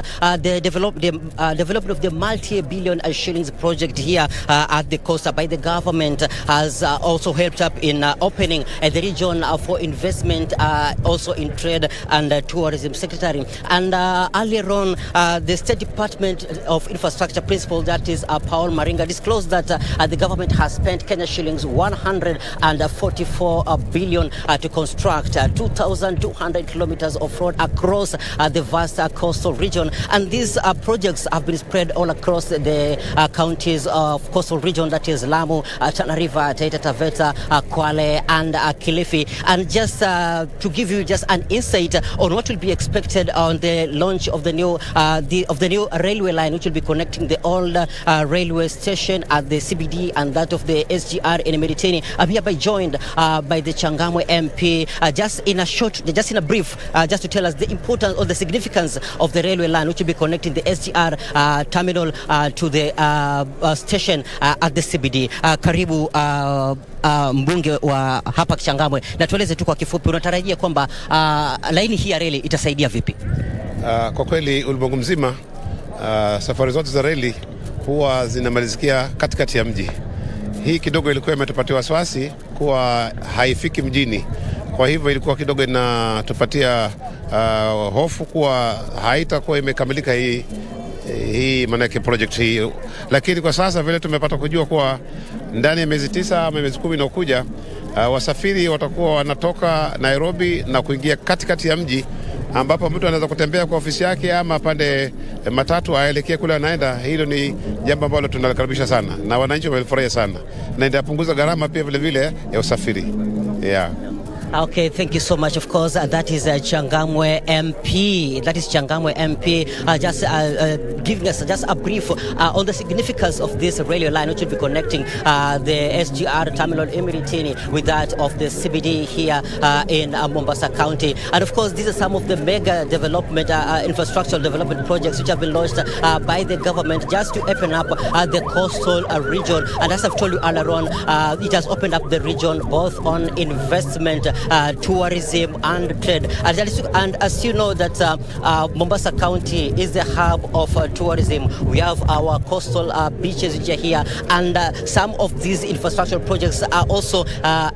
the development of the multi-billion shillings project here at the coast by the government has also helped up in opening the region for investment, also in trade and tourism secretary. And earlier on, the State Department of Infrastructure principal, that is Paul Maringa, disclosed that the government has spent Kenya shillings 144 billion to construct 2,200 kilometers of road across the vast coastal region. And these projects have been spread all across the counties of coastal region, that is Lamu, Tana River, Taita Taveta, Kwale, and Kilifi. And just to give you just an insight on what will be expected on the launch of the new railway line, which will be connecting the old railway station at the CBD and that of the SGR in Miritini. I'm hereby joined by the Changamwe MP, just in a brief, just to tell us the importance or the significance of the railway line, which will be connecting the SGR terminal to the station at the CBD. Karibu mbunge wa hapa Changamwe, na tueleze tu kwa kifupi, unatarajia kwamba laini hii ya reli itasaidia vipi? Kwa kweli ulimwengu mzima safari zote za reli huwa zinamalizikia katikati ya mji. Hii kidogo ilikuwa imetupatia wasiwasi kuwa haifiki mjini. Kwa hivyo ilikuwa kidogo inatupatia hofu kuwa haitakuwa imekamilika hii manake project hii. Lakini kwa sasa vile tumepata kujua kuwa ndani ya miezi 9 ama miezi 10 inayokuja, wasafiri watakuwa wanatoka Nairobi na kuingia katikati ya mji, ambapo mtu anaweza kutembea kwa ofisi yake ama pande matatu aelekee kule anaenda. Hilo ni jambo ambalo tunalikaribisha sana na wananchi wamefurahia sana, na itapunguza gharama pia vile ya usafiri. Yeah. Okay, thank you so much. Of course, that is Changamwe MP. That is Changamwe MP just giving us just a brief on the significance of this railway line, which will be connecting the SGR terminal in Miritini with that of the CBD here in Mombasa County. And of course, these are some of the mega development, infrastructural development projects which have been launched by the government just to open up the coastal region. And as I've told you earlier on, it has opened up the region both on investment tourism and trade. And as you know that Mombasa County is the hub of tourism. We have our coastal beaches which are here, and some of these infrastructure projects are also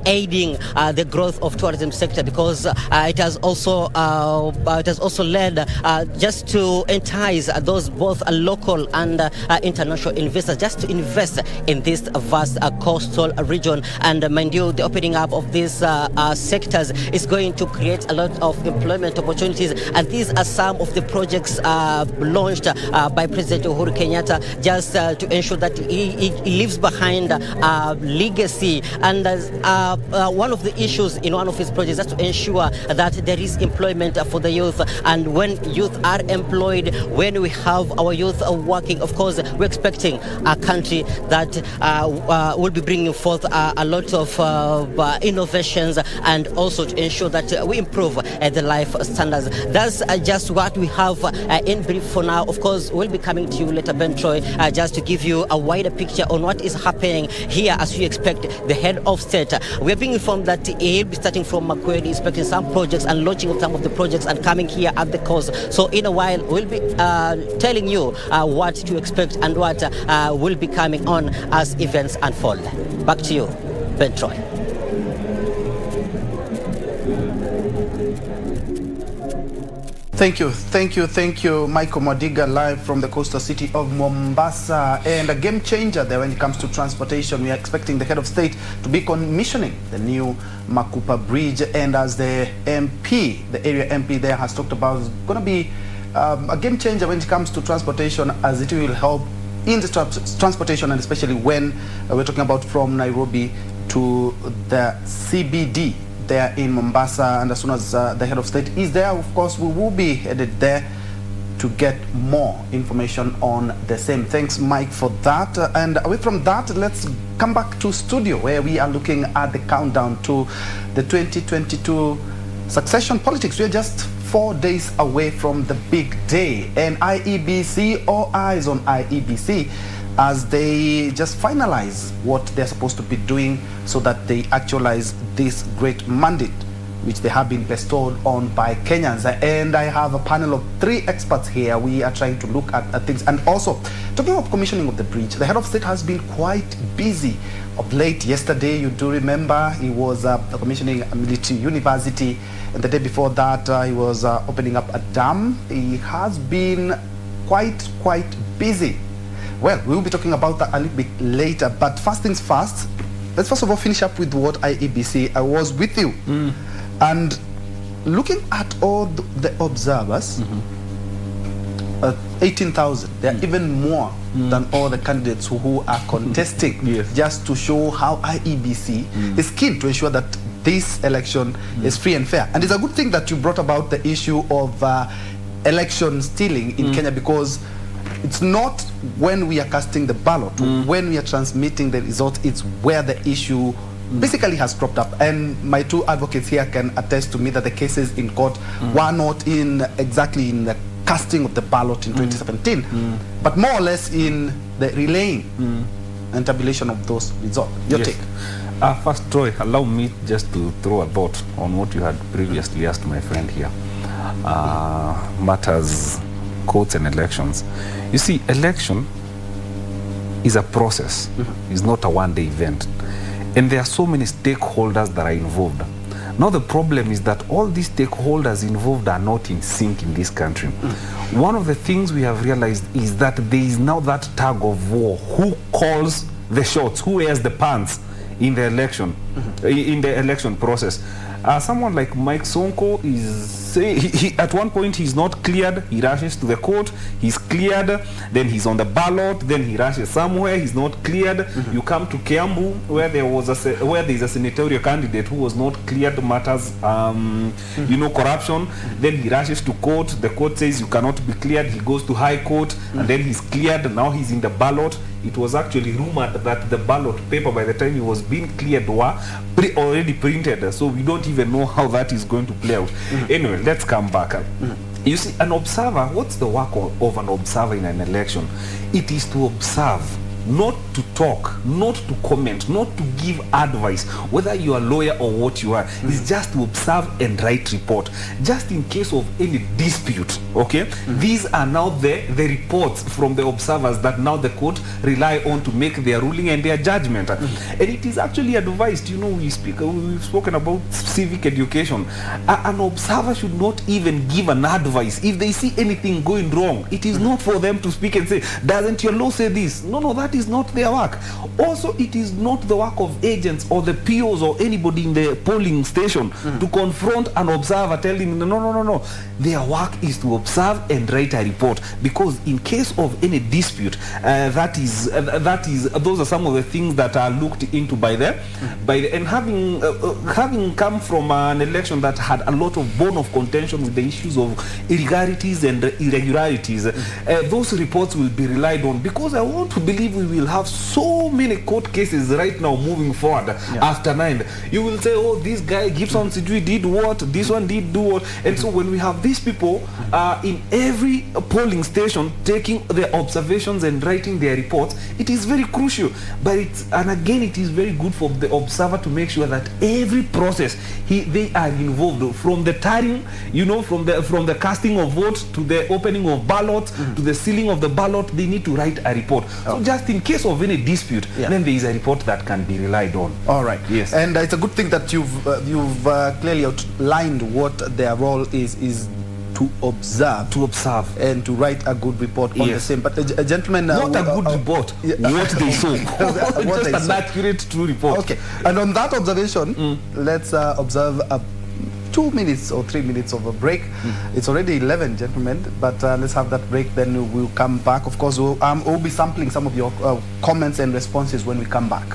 aiding the growth of tourism sector, because it has also led just to entice those both local and international investors just to invest in this vast coastal region. And mind you, the opening up of these sectors is going to create a lot of employment opportunities, and these are some of the projects launched by President Uhuru Kenyatta just to ensure that he leaves behind a legacy. And one of the issues in one of his projects is to ensure that there is employment for the youth. And when youth are employed, when we have our youth working, of course, we're expecting a country that will be bringing forth a lot of innovations, and also to ensure that we improve the life standards. That's just what we have in brief for now. Of course, we'll be coming to you later, Ben Troy, just to give you a wider picture on what is happening here. As you expect, the head of state, we are being informed that he'll be starting from Makweli, inspecting some projects and launching some of the projects and coming here at the coast. So in a while, we'll be telling you what to expect and what will be coming on as events unfold. Back to you, Ben Troy. Thank you, Michael Madiga, live from the coastal city of Mombasa. And a game changer there when it comes to transportation. We are expecting the head of state to be commissioning the new Makupa Bridge. And as the MP, the area MP there has talked about, it's going to be a game changer when it comes to transportation, as it will help in the transportation, and especially when we're talking about from Nairobi to the CBD there in Mombasa. And as soon as the head of state is there, of course, we will be headed there to get more information on the same. Thanks, Mike, for that. And away from that, let's come back to studio, where we are looking at the countdown to the 2022 succession politics. We are just 4 days away from the big day, and IEBC, all eyes on IEBC as they just finalize what they're supposed to be doing so that they actualize this great mandate which they have been bestowed on by Kenyans. And I have a panel of 3 experts here. We are trying to look at things. And also, talking of commissioning of the bridge, the head of state has been quite busy of late. Yesterday, you do remember, he was commissioning a military university, and the day before that, he was opening up a dam. He has been quite busy. Well, we will be talking about that a little bit later, but first things first, let's first of all finish up with what IEBC. I was with you, and looking at all the observers, 18,000, they are even more than all the candidates who are contesting, just to show how IEBC is keen to ensure that this election is free and fair. And it's a good thing that you brought about the issue of election stealing in Kenya, because it's not when we are casting the ballot, when we are transmitting the result, it's where the issue basically has cropped up. And my 2 advocates here can attest to me that the cases in court were not exactly in the casting of the ballot in 2017, but more or less in the relaying and tabulation of those results. Your take? First, Troy, allow me just to throw a thought on what you had previously asked my friend here. Matters, courts and elections. You see, election is a process. It's not a one-day event. And there are so many stakeholders that are involved. Now the problem is that all these stakeholders involved are not in sync in this country. One of the things we have realized is that there is now that tug of war. Who calls the shots? Who wears the pants in the election, in the election process? Someone like Mike Sonko is, at one point he's not cleared, he rushes to the court, he's cleared, then he's on the ballot, then he rushes somewhere, he's not cleared. You come to Kiambu, where there's a senatorial candidate who was not cleared, matters, corruption. Then he rushes to court, the court says you cannot be cleared, he goes to high court, and then he's cleared, now he's in the ballot. It was actually rumored that the ballot paper, by the time it was being cleared, were already printed. So we don't even know how that is going to play out. Anyway, let's come back. You see, an observer, what's the work of an observer in an election? It is to observe not to talk, not to comment, not to give advice, whether you are a lawyer or what you are, is just to observe and write report. Just in case of any dispute, okay? These are now the reports from the observers that now the court rely on to make their ruling and their judgment. And it is actually advised, you know, we've spoken about civic education. An observer should not even give an advice. If they see anything going wrong, it is not for them to speak and say, doesn't your law say this? No, that is not their work. Also, it is not the work of agents or the POs or anybody in the polling station to confront an observer, tell him, no. Their work is to observe and write a report, because in case of any dispute, those are some of the things that are looked into by the and having come from an election that had a lot of bone of contention with the issues of irregularities and irregularities, those reports will be relied on, because I want to believe we will have so many court cases right now moving forward after 9. You will say, oh, this guy Gibson Sidui did what, this one did do what, and so when we have these people in every polling station taking their observations and writing their reports, it is very crucial. But again, it is very good for the observer to make sure that every process they are involved, from the tallying, you know, from the casting of votes to the opening of ballots to the sealing of the ballot, they need to write a report. So just in case of any dispute, then there is a report that can be relied on. All right. Yes. And it's a good thing that you've clearly outlined what their role is to observe and to write a good report on the same. But a gentleman, not a good report, what they saw, just an accurate, true report. Okay. And on that observation, let's observe 2 minutes or 3 minutes of a break. It's already 11, gentlemen, but let's have that break, then we'll come back. Of course, we'll be sampling some of your comments and responses when we come back.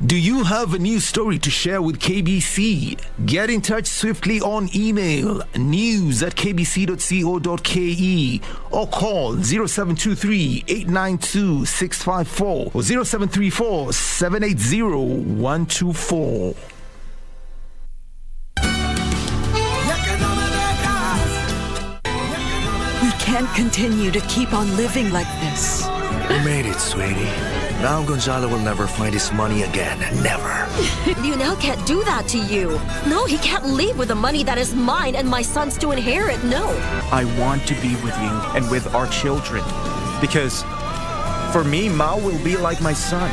Do you have a news story to share with KBC? Get in touch swiftly on email news@kbc.co.ke or call 0723-892-654 or 0734-780-124. We can't continue to keep on living like this. You made it, sweetie. Now Gonzalo will never find his money again. Never. Lionel can't do that to you. No, he can't leave with the money that is mine and my sons to inherit. No. I want to be with you and with our children. Because for me, Mao will be like my son.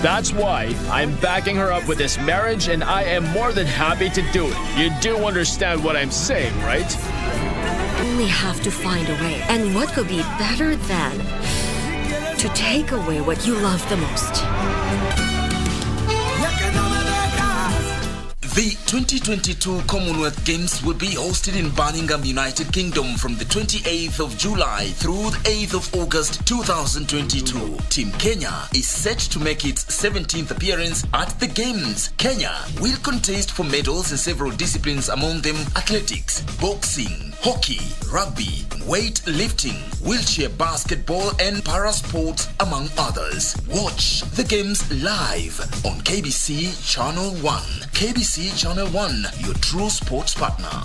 That's why I'm backing her up with this marriage, and I am more than happy to do it. You do understand what I'm saying, right? Only have to find a way. And what could be better than to take away what you love the most? The 2022 Commonwealth Games will be hosted in Birmingham, United Kingdom from the 28th of July through the 8th of August 2022. Team Kenya is set to make its 17th appearance at the Games. Kenya will contest for medals in several disciplines, among them athletics, boxing, hockey, rugby, weightlifting, wheelchair basketball and parasports, among others. Watch the Games live on KBC Channel 1. KBC Channel 1, your true sports partner.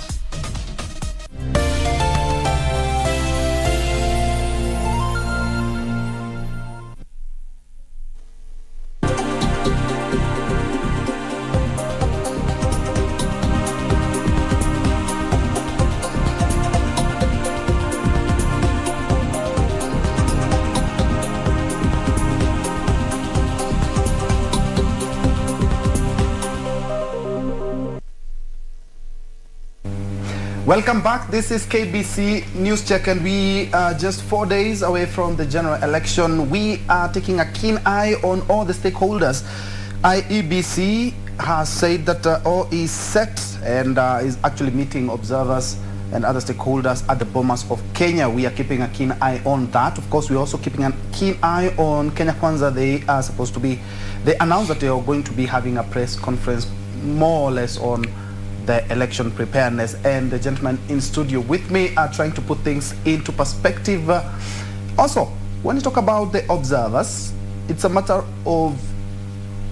Welcome back. This is KBC News Check, and we are just 4 days away from the general election. We are taking a keen eye on all the stakeholders. IEBC has said that all is set and is actually meeting observers and other stakeholders at the Bomas of Kenya. We are keeping a keen eye on that. Of course, we're also keeping a keen eye on Kenya Kwanza. They announced that they are going to be having a press conference more or less on the election preparedness, and the gentleman in studio with me are trying to put things into perspective. Also, when you talk about the observers, it's a matter of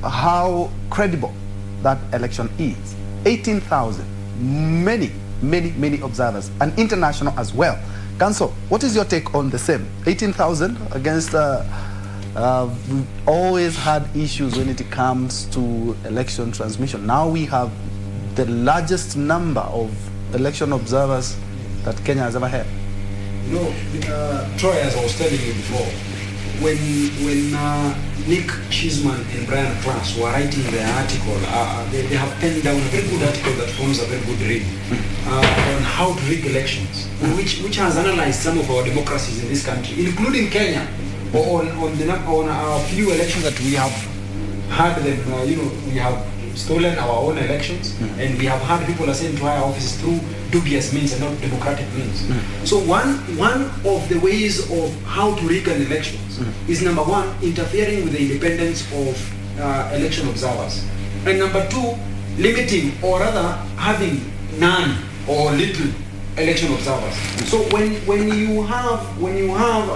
how credible that election is. 18,000, many observers, and international as well. Council, what is your take on the same? 18,000 against, we've always had issues when it comes to election transmission. Now we have the largest number of election observers that Kenya has ever had. You know, Troy, as I was telling you before, when Nick Chisman and Brian Klaas were writing their article, they have penned down a very good article that forms a very good read on how to rig elections, which has analyzed some of our democracies in this country, including Kenya, on our few elections that we have had them, we have stolen our own elections, and we have had people assigned to higher offices through dubious means and not democratic means. So one of the ways of how to rig an elections is, number one, interfering with the independence of election observers, and number two, limiting or rather having none or little election observers. So when you have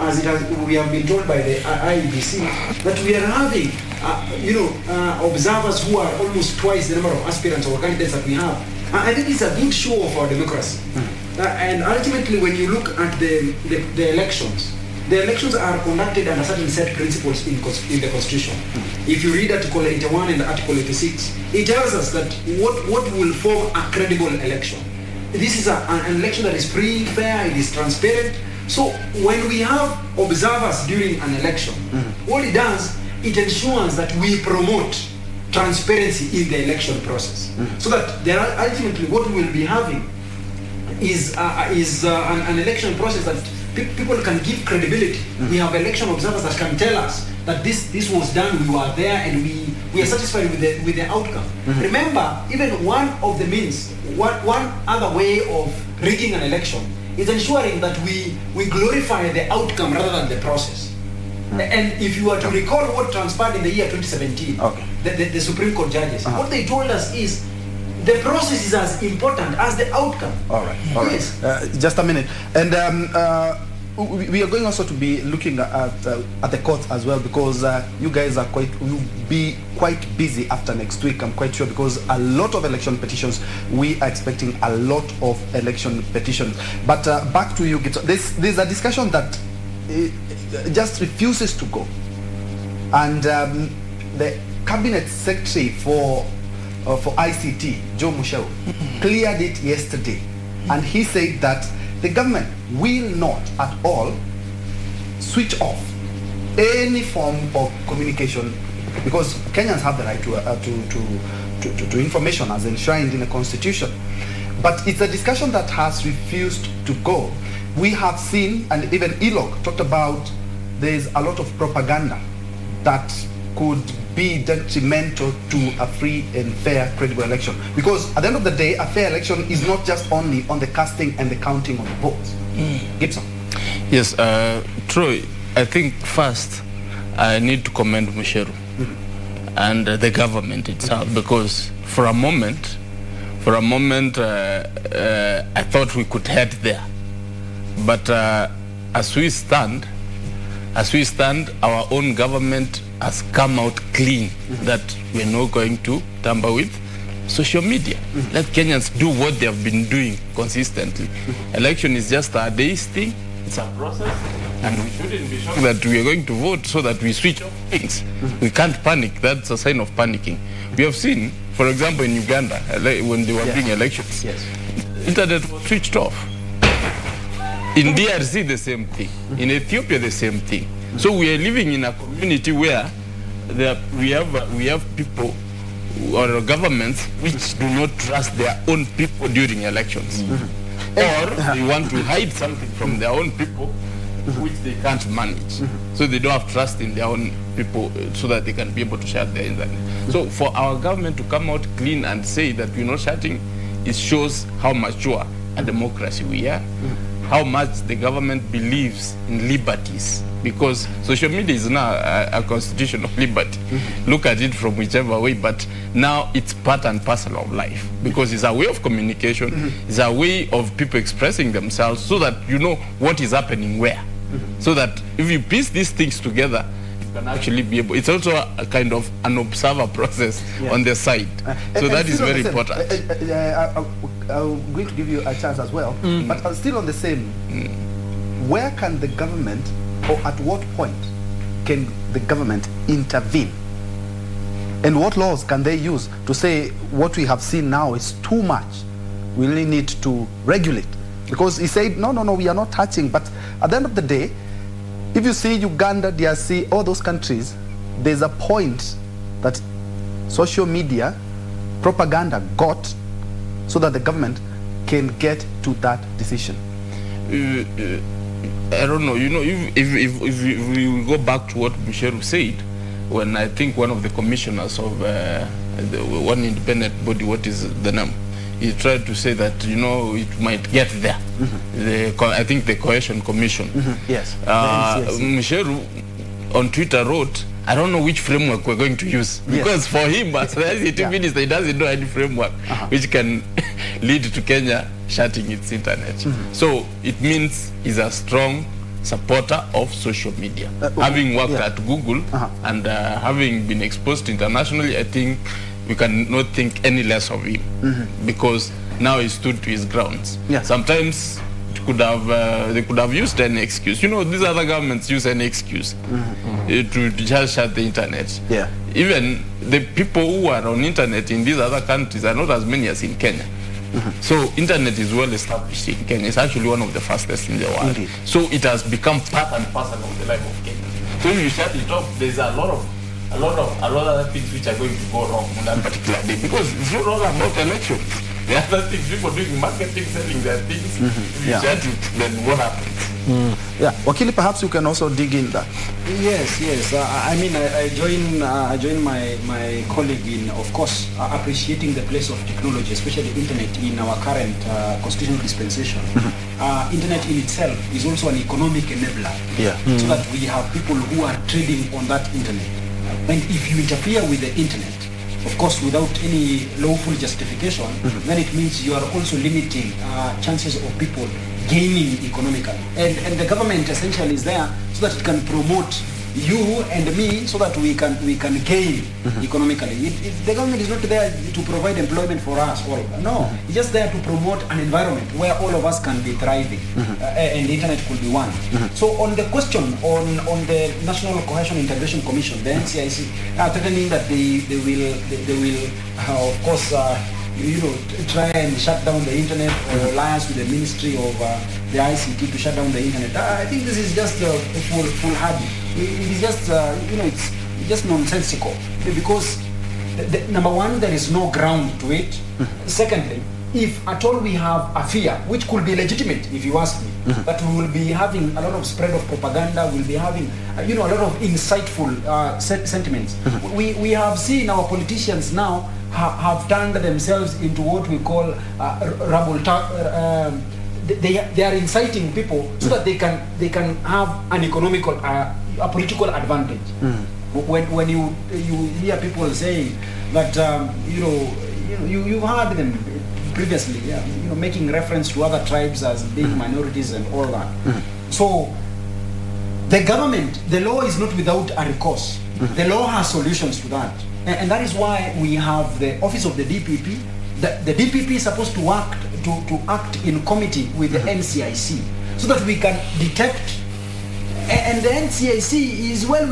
as we have been told by the IEBC that we are having observers who are almost twice the number of aspirants or candidates that we have, I think it's a good show of our democracy. And ultimately, when you look at the elections are conducted under certain set principles in the Constitution. If you read Article 81 and Article 86, it tells us that what will form a credible election. This is an election that is free, fair, it is transparent. So when we have observers during an election, all it does, it ensures that we promote transparency in the election process. So that there are ultimately what we will be having is an election process that people can give credibility. We have election observers that can tell us that this was done, we were there, and we are satisfied with the outcome. Remember, even one of the means, one other way of rigging an election is ensuring that we glorify the outcome rather than the process. And if you were to recall what transpired in the year 2017, the Supreme Court judges, what they told us is the process is as important as the outcome. All right. Yes. Just a minute. And we are going also to be looking at the courts as well, because you guys will be quite busy after next week, I'm quite sure, because a lot of election petitions, we are expecting a lot of election petitions. But back to you, there's a discussion that just refuses to go, and the cabinet secretary for ICT, Joe Mushau, cleared it yesterday, and he said that the government will not at all switch off any form of communication, because Kenyans have the right to information as enshrined in the Constitution. But it's a discussion that has refused to go. We have seen, and even ELOC talked about, there's a lot of propaganda that could be detrimental to a free and fair, credible election. Because at the end of the day, a fair election is not just only on the casting and the counting of the votes. Gibson. Yes, Troy, I think first I need to commend Musheru and the government itself, because for a moment, I thought we could head there. But as we stand, our own government has come out clean that we're not going to tamper with social media. Let Kenyans do what they have been doing consistently. Election is just a day's thing. It's a process, and we shouldn't be shocked that we are going to vote so that we switch off things. We can't panic. That's a sign of panicking. We have seen, for example, in Uganda, when they were doing elections, internet was switched off. In DRC, the same thing. In Ethiopia, the same thing. So we are living in a community where we have people or governments which do not trust their own people during elections. or they want to hide something from their own people, which they can't manage. So they don't have trust in their own people so that they can be able to shut their internet. So for our government to come out clean and say that we're not shutting, it shows how mature a democracy we are, how much the government believes in liberties, because social media is now a constitution of liberty. Look at it from whichever way, but now it's part and parcel of life, because it's a way of communication, it's a way of people expressing themselves so that you know what is happening where. So that if you piece these things together, you can actually be able, it's also a kind of an observer process on the side. So that is very important. I'm going to give you a chance as well, but still on the same, where can the government, or at what point can the government intervene? And what laws can they use to say what we have seen now is too much? We really need to regulate. Because he said, no, we are not touching. But at the end of the day, if you see Uganda, DRC, all those countries, there's a point that social media propaganda got so that the government can get to that decision. I don't know, you know, if we go back to what Michelle said, when I think one of the commissioners of one independent body, what is the name? He tried to say that, you know, it might get there. I think the Cohesion Commission. Yes. Michelle on Twitter wrote, I don't know which framework we're going to use. Because for him, as the ICT minister, he doesn't know any framework which can lead to Kenya shutting its internet. So it means he's a strong supporter of social media. Having worked at Google and having been exposed internationally, I think we cannot think any less of him, because now he stood to his grounds. Sometimes it could have, they could have used an excuse. You know, these other governments use an excuse to just shut the internet. Even the people who are on internet in these other countries are not as many as in Kenya. So internet is well established in Kenya. It's actually one of the fastest in the world. So it has become part and parcel of the life of Kenya. So if you shut it off, there's a lot of other things which are going to go wrong on that particular day, because it's not all about elections. There are other things, people doing marketing, selling their things. If you shut it, then what happens? Wakili, perhaps you can also dig in that. Yes. I mean, I join my colleague in, of course, appreciating the place of technology, especially internet in our current constitutional dispensation. Internet in itself is also an economic enabler, so that we have people who are trading on that internet. And if you interfere with the internet, of course, without any lawful justification, then it means you are also limiting chances of people gaining economically. And the government essentially is there so that it can promote you and me, so that we can gain economically. The government is not there to provide employment for us all. No, it's just there to promote an environment where all of us can be thriving, and the internet could be one. So on the question on the National Cohesion Integration Commission, the NCIC are threatening that they will of course try and shut down the internet, or liaise with the Ministry of the ICT to shut down the internet. I think this is just foolhardy. It is just it's just nonsensical, because number one, there is no ground to it. Secondly, if at all we have a fear, which could be legitimate if you ask me, that we will be having a lot of spread of propaganda, we'll be having a lot of insightful sentiments. We have seen our politicians now have turned themselves into what we call they are inciting people so that they can have an economical a political advantage. When you hear people saying that you've heard them previously, making reference to other tribes as being minorities and all that. So the government, the law is not without a recourse. The law has solutions to that, and that is why we have the office of the DPP. The DPP is supposed to act in committee with the NCIC, so that we can detect. And the NCIC is well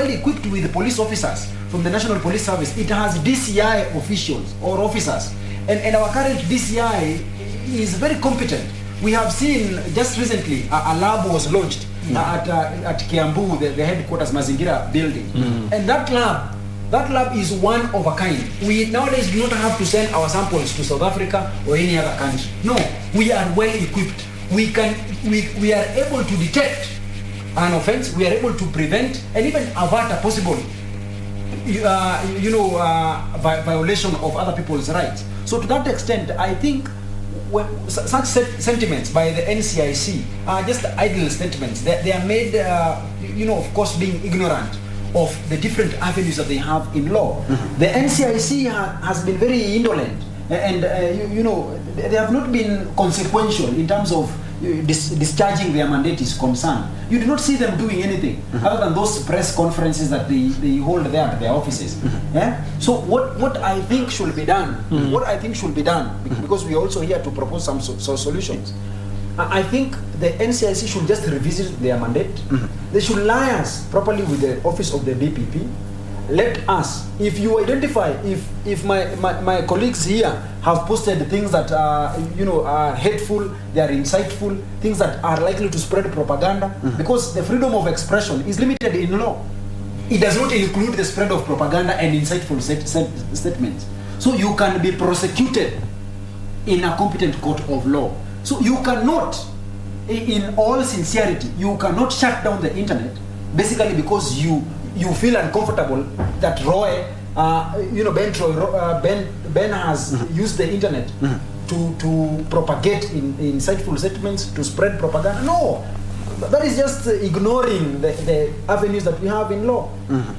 equipped with the police officers from the National Police Service. It has DCI officials or officers, and our current DCI is very competent. We have seen just recently a lab was launched at Kiambu, the headquarters Mazingira building, and that lab That lab is one of a kind. We nowadays do not have to send our samples to South Africa or any other country. No, we are well equipped. We are able to detect an offense, we are able to prevent and even avert a possible violation of other people's rights. So to that extent, I think such sentiments by the NCIC are just idle statements. They are made, of course, being ignorant of the different avenues that they have in law. The NCIC has been very indolent, and they have not been consequential in terms of discharging their mandate is concerned. You do not see them doing anything other than those press conferences that they hold there at their offices. Yeah? So what I think should be done, because we are also here to propose some solutions. I think the NCIC should just revisit their mandate. They should liaise properly with the office of the DPP. Let us, if you identify, if my colleagues here have posted things that are hateful, they are insightful, things that are likely to spread propaganda, because the freedom of expression is limited in law. It does not include the spread of propaganda and insightful statements. So you can be prosecuted in a competent court of law. So you cannot, in all sincerity, you cannot shut down the internet basically because you feel uncomfortable that Roy, Ben has used the internet to propagate insightful statements, to spread propaganda. No, that is just ignoring the avenues that we have in law.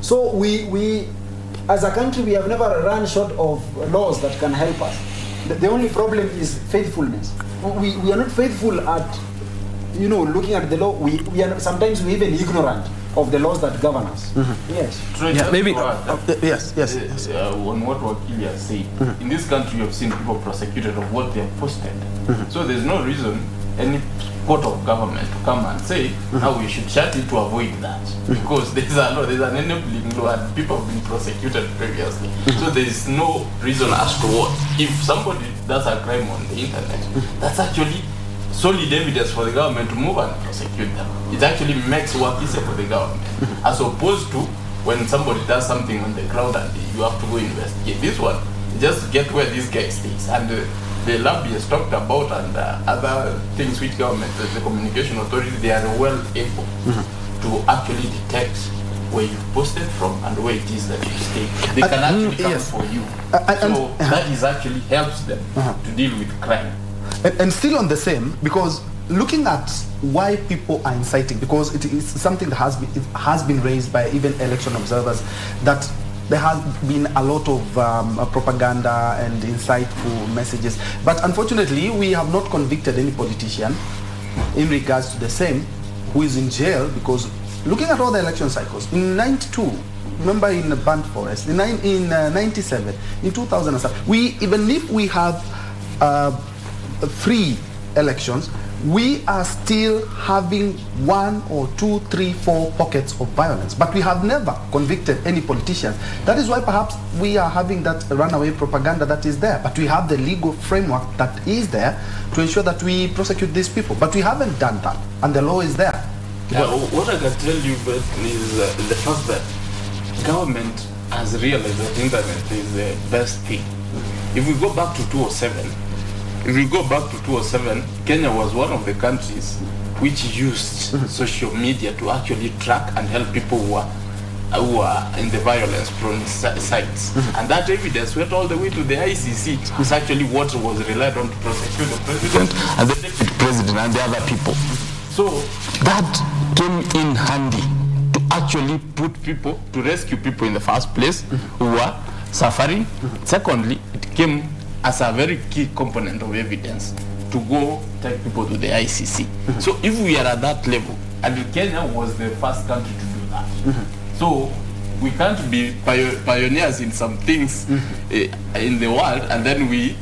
So we, as a country, we have never run short of laws that can help us. The only problem is faithfulness. We are not faithful at, looking at the law. We are sometimes we even ignorant of the laws that govern us. Yes. Maybe. Yes. On what Wakili has said, in this country, you have seen people prosecuted of what they have posted. So there's no reason any court of government to come and say, now we should shut it to avoid that, because there's an enabling law and people have been prosecuted previously. So there is no reason as to what. If somebody does a crime on the internet, that's actually solid evidence for the government to move and prosecute them. It actually makes work easier for the government, as opposed to when somebody does something on the ground and you have to go investigate. This one, just get where this guy stays. And the lobby has talked about and other things which government, the communication authority, they are well able to actually detect where you posted from and where it is that you stay. They can actually come for you. So that is actually helps them to deal with crime. And still on the same, because looking at why people are inciting, because it is something that has been raised by even election observers, that there has been a lot of propaganda and insightful messages. But unfortunately, we have not convicted any politician in regards to the same who is in jail, because looking at all the election cycles, in 92, remember in the Burnt Forest, in 97, in 2007, even if we have free elections, we are still having 1 or 2, 3, 4 pockets of violence, but we have never convicted any politicians. That is why perhaps we are having that runaway propaganda that is there, but we have the legal framework that is there to ensure that we prosecute these people, but we haven't done that, and the law is there. What I can tell you is the fact that government has realized that internet is the best thing. If we go back to 2007, Kenya was one of the countries which used social media to actually track and help people who are in the violence-prone sites. And that evidence went all the way to the ICC. It's actually what was relied on to prosecute the president and the deputy president and the other people. So that came in handy to actually to rescue people in the first place who were suffering. Secondly, it came as a very key component of evidence to go take people to the ICC. So if we are at that level, and Kenya was the first country to do that, so we can't be pioneers in some things in the world, and then we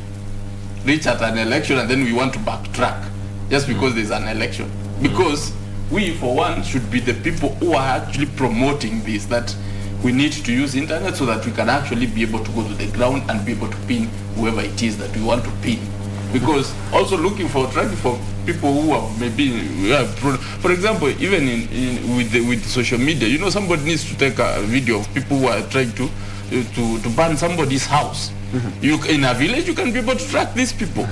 reach at an election and then we want to backtrack just because there's an election. Because we, for one, should be the people who are actually promoting this, that we need to use internet so that we can actually be able to go to the ground and be able to pin whoever it is that we want to pin. Because also trying for people who have maybe, for example, even with social media, somebody needs to take a video of people who are trying to to burn somebody's house. You in a village, you can be able to track these people.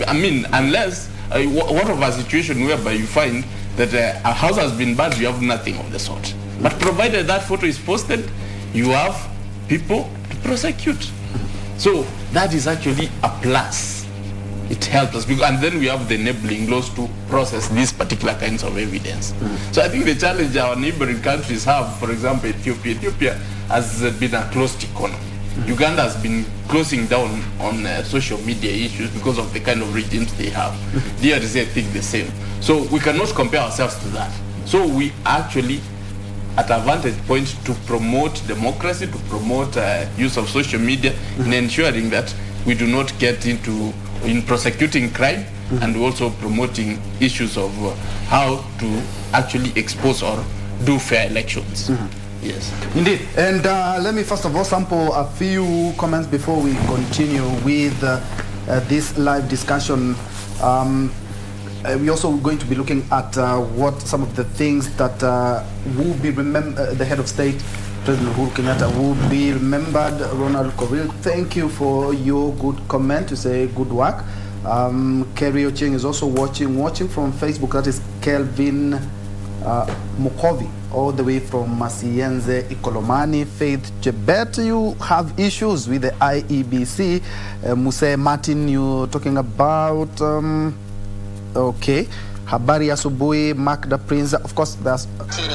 I mean, unless what of a situation whereby you find that a house has been burned, you have nothing of the sort. But provided that photo is posted, you have people to prosecute. So that is actually a plus. It helps us, and then we have the enabling laws to process these particular kinds of evidence. So I think the challenge our neighboring countries have, for example, Ethiopia has been a closed economy. Uganda has been closing down on social media issues because of the kind of regimes they have. DRC, I think, the same. So we cannot compare ourselves to that. So we actually, at a vantage point, to promote democracy, to promote use of social media, in ensuring that we do not get in prosecuting crime, and also promoting issues of how to actually expose or do fair elections. Yes. Indeed. And let me first of all sample a few comments before we continue with this live discussion. We're also going to be looking at what some of the things that will be remembered. The head of state, President Uhuru Kenyatta, will be remembered. Ronald Koril, thank you for your good comment. You say good work. Kerry Ocheng is also watching from Facebook. That is Kelvin Mukovi, all the way from Masienze Ikolomani. Faith Jebet, you have issues with the IEBC. Muse Martin, you're talking about okay. Habari Asubuhi, Mark the Prince. Of course, there's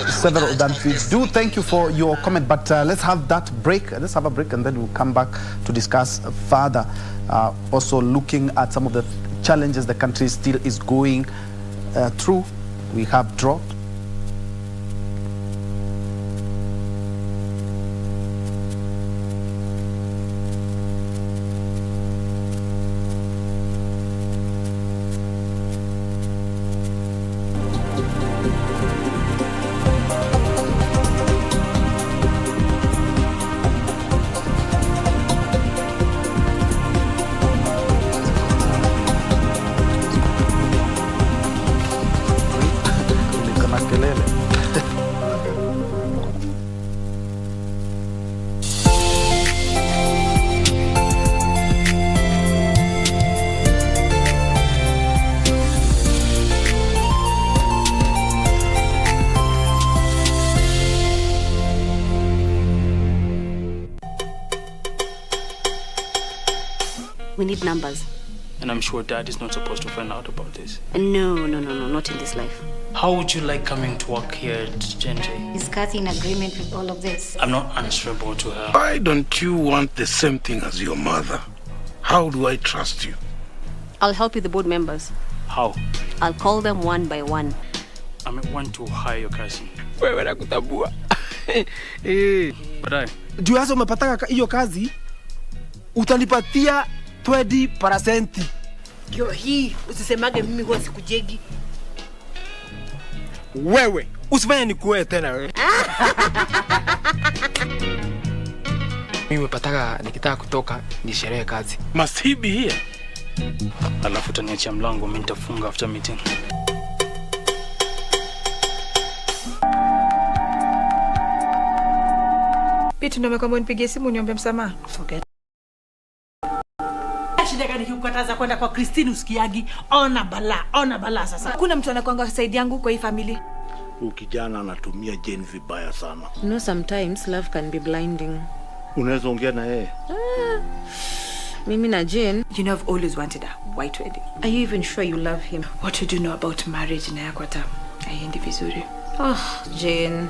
several of them. We do thank you for your comment, but let's have that break. Let's have a break, and then we'll come back to discuss further. Also looking at some of the challenges the country still is going through. We have drought. We need numbers. And I'm sure Dad is not supposed to find out about this. No, not in this life. How would you like coming to work here at JNJ? Is Kathy in agreement with all of this? I'm not answerable to her. Why don't you want the same thing as your mother? How do I trust you? I'll help you, the board members. How? I'll call them one by one. I may want to hire your cousin. Wewe nakutambua. Baadaye. Juu hasa umepataka hiyo kazi, utanipatia 20%. Kio hii usisemage mimi huwa sikujegi. Wewe usifanye nikuwe tena wewe. Mimi pataka nikitaka kutoka ni sherehe kazi. Must he be here? Alafu utaniachia mlango, mimi nitafunga after meeting. Pitu ndio umekwambia nipigie simu niombe msamaha. Forget. Shida gani kukataza kwenda kwa Christine usikiagi? Ona bala sasa. Kuna mtu anakuanga side yangu kwa hii family. Ukijana anatumia Jane vibaya sana. No, sometimes love can be blinding. Unaweza ongea na yeye? Mimi na Jane, you know I've always wanted a white wedding. Are you even sure you love him? What do you know about marriage na yako hata haiendi vizuri? Oh, Jane,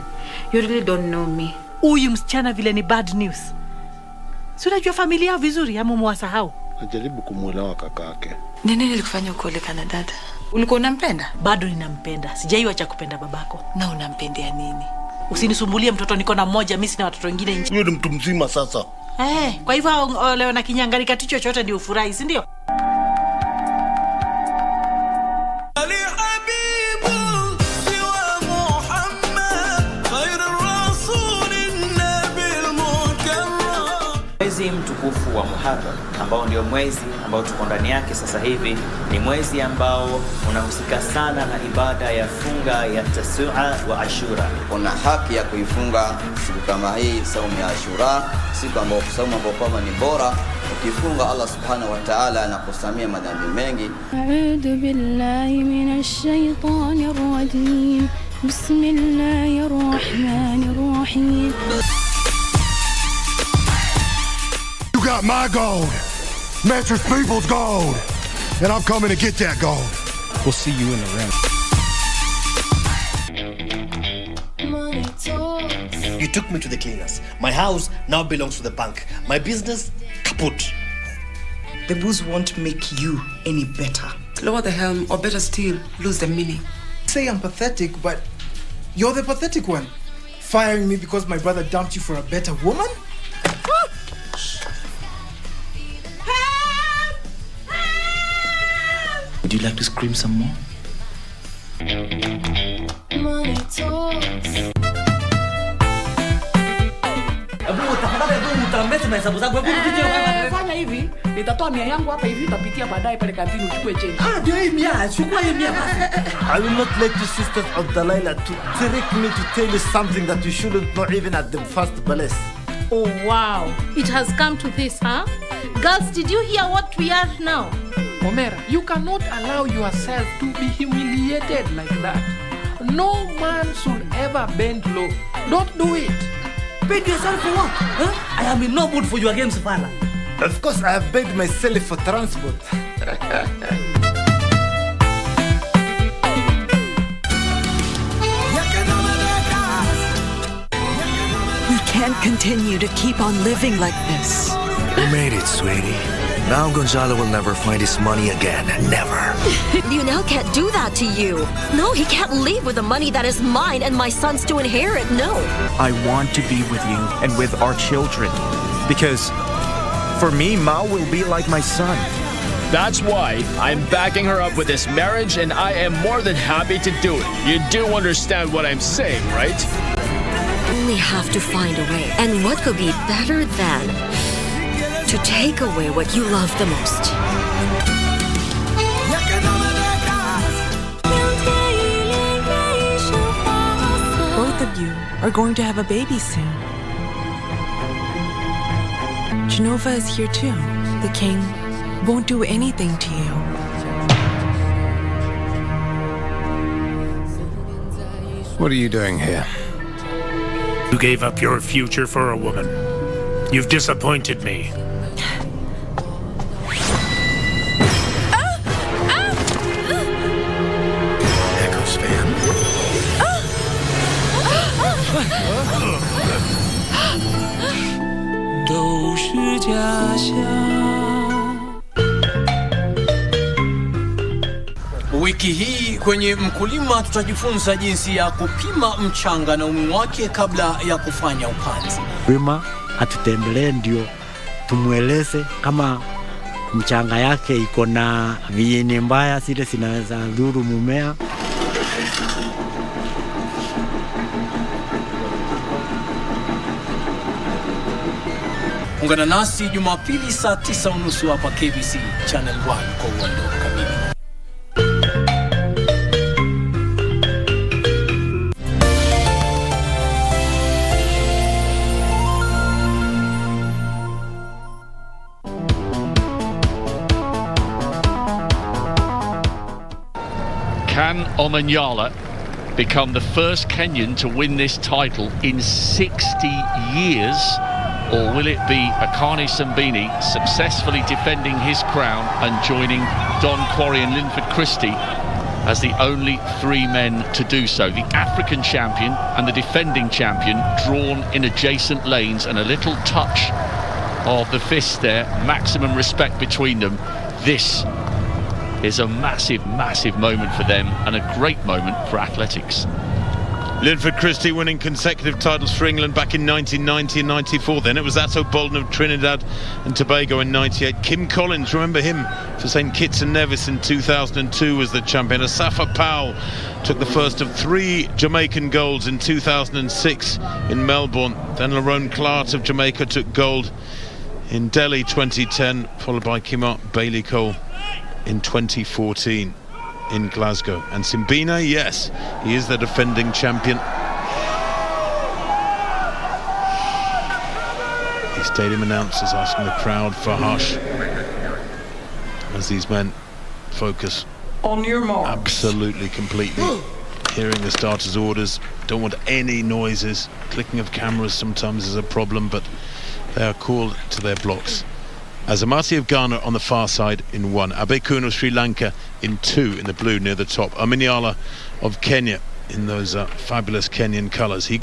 you really don't know me. Huyu msichana vile ni bad news. Si unajua familia yao vizuri ama mwasahau? Najaribu kumuelewa kakake. Nini nilikufanya ukoleka na dada? Ulikuwa unampenda? Bado ninampenda. Sijaiacha kupenda babako. Na unampendea nini? Usinisumbulie mtoto, niko na mmoja, mimi sina watoto wengine nje. Wewe ni mtu mzima sasa. Kwa hivyo leo na kinyangari kati chochote ndio ufurahi, si ndio? Mwezi mtukufu wa Muharram ambao ndio mwezi ambao tuko ndani yake sasa hivi ni mwezi ambao unahusika sana na ibada ya funga ya Tasua wa Ashura. Una haki ya kuifunga siku kama hii, saumu ya Ashura, siku ambayo saumu ambayo kama ni bora. Ukifunga Allah subhanahu wa ta'ala anakusamia madhambi mengi. A'udhu billahi minash shaitanir rajim. Bismillahir rahmanir rahim. You got my gold, Mattress People's gold, and I'm coming to get that gold. We'll see you in the ring. You took me to the cleaners. My house now belongs to the bank. My business, kaput. The booze won't make you any better. Lower the helm, or better still, lose the meaning. Say I'm pathetic, but you're the pathetic one. Firing me because my brother dumped you for a better woman? Would you like to scream some more? Money talks. Fanya hivi, nitatoa 100 yangu hapa hivi, utapitia baadaye pale kantini uchukue change. Ndio hii 100, chukua hii 100 basi. I will not let you sisters of Delilah to trick me to tell you something that you shouldn't know even at the first place. Oh wow, it has come to this, huh? Girls, did you hear what we are now? Omera, you cannot allow yourself to be humiliated like that. No man should ever bend low. Don't do it. Beg yourself for what? Huh? I am in no mood for your games, Fala. Of course, I have begged myself for transport. We can't continue to keep on living like this. You made it, sweetie. Now Gonzalo will never find his money again. Never. Lionel can't do that to you. No, he can't leave with the money that is mine and my sons to inherit. No. I want to be with you and with our children. Because for me, Mao will be like my son. That's why I'm backing her up with this marriage, and I am more than happy to do it. You do understand what I'm saying, right? Only have to find a way. And what could be better than to take away what you love the most? Both of you are going to have a baby soon. Genova is here too. The king won't do anything to you. What are you doing here? You gave up your future for a woman. You've disappointed me. Echoes fan. Wiki hii kwenye Mkulima tutajifunza jinsi ya kupima mchanga na umu wake kabla ya kufanya upanzi. Wima atutembelee ndio tumweleze kama mchanga yake iko na viini mbaya zile zinaweza dhuru mumea. Ungana nasi Jumapili saa 9:30 hapa KBC Channel 1 kwa uondo kamili. Can Omanyala become the first Kenyan to win this title in 60 years? Or will it be Akani Sambini successfully defending his crown and joining Don Quarry and Linford Christie as the only three men to do so? The African champion and the defending champion drawn in adjacent lanes, and a little touch of the fist there, maximum respect between them. This is a massive, massive moment for them and a great moment for athletics. Linford Christie winning consecutive titles for England back in 1990 and 94. Then it was Atto Bolden of Trinidad and Tobago in 98. Kim Collins, remember him for St Kitts and Nevis in 2002 was the champion. Asafa Powell took the first of 3 Jamaican golds in 2006 in Melbourne. Then Lerone Clark of Jamaica took gold in Delhi 2010, followed by Kimart Bailey Cole in 2014 in Glasgow. And Simbine, yes, he is the defending champion. The stadium announcers asking the crowd for hush as these men focus on your mark. Absolutely, completely. Hearing the starters' orders, don't want any noises. Clicking of cameras sometimes is a problem, but they are called to their blocks. Azamati of Ghana on the far side in 1. Abekun of Sri Lanka in 2 in the blue near the top. Aminyala of Kenya in those fabulous Kenyan colours. He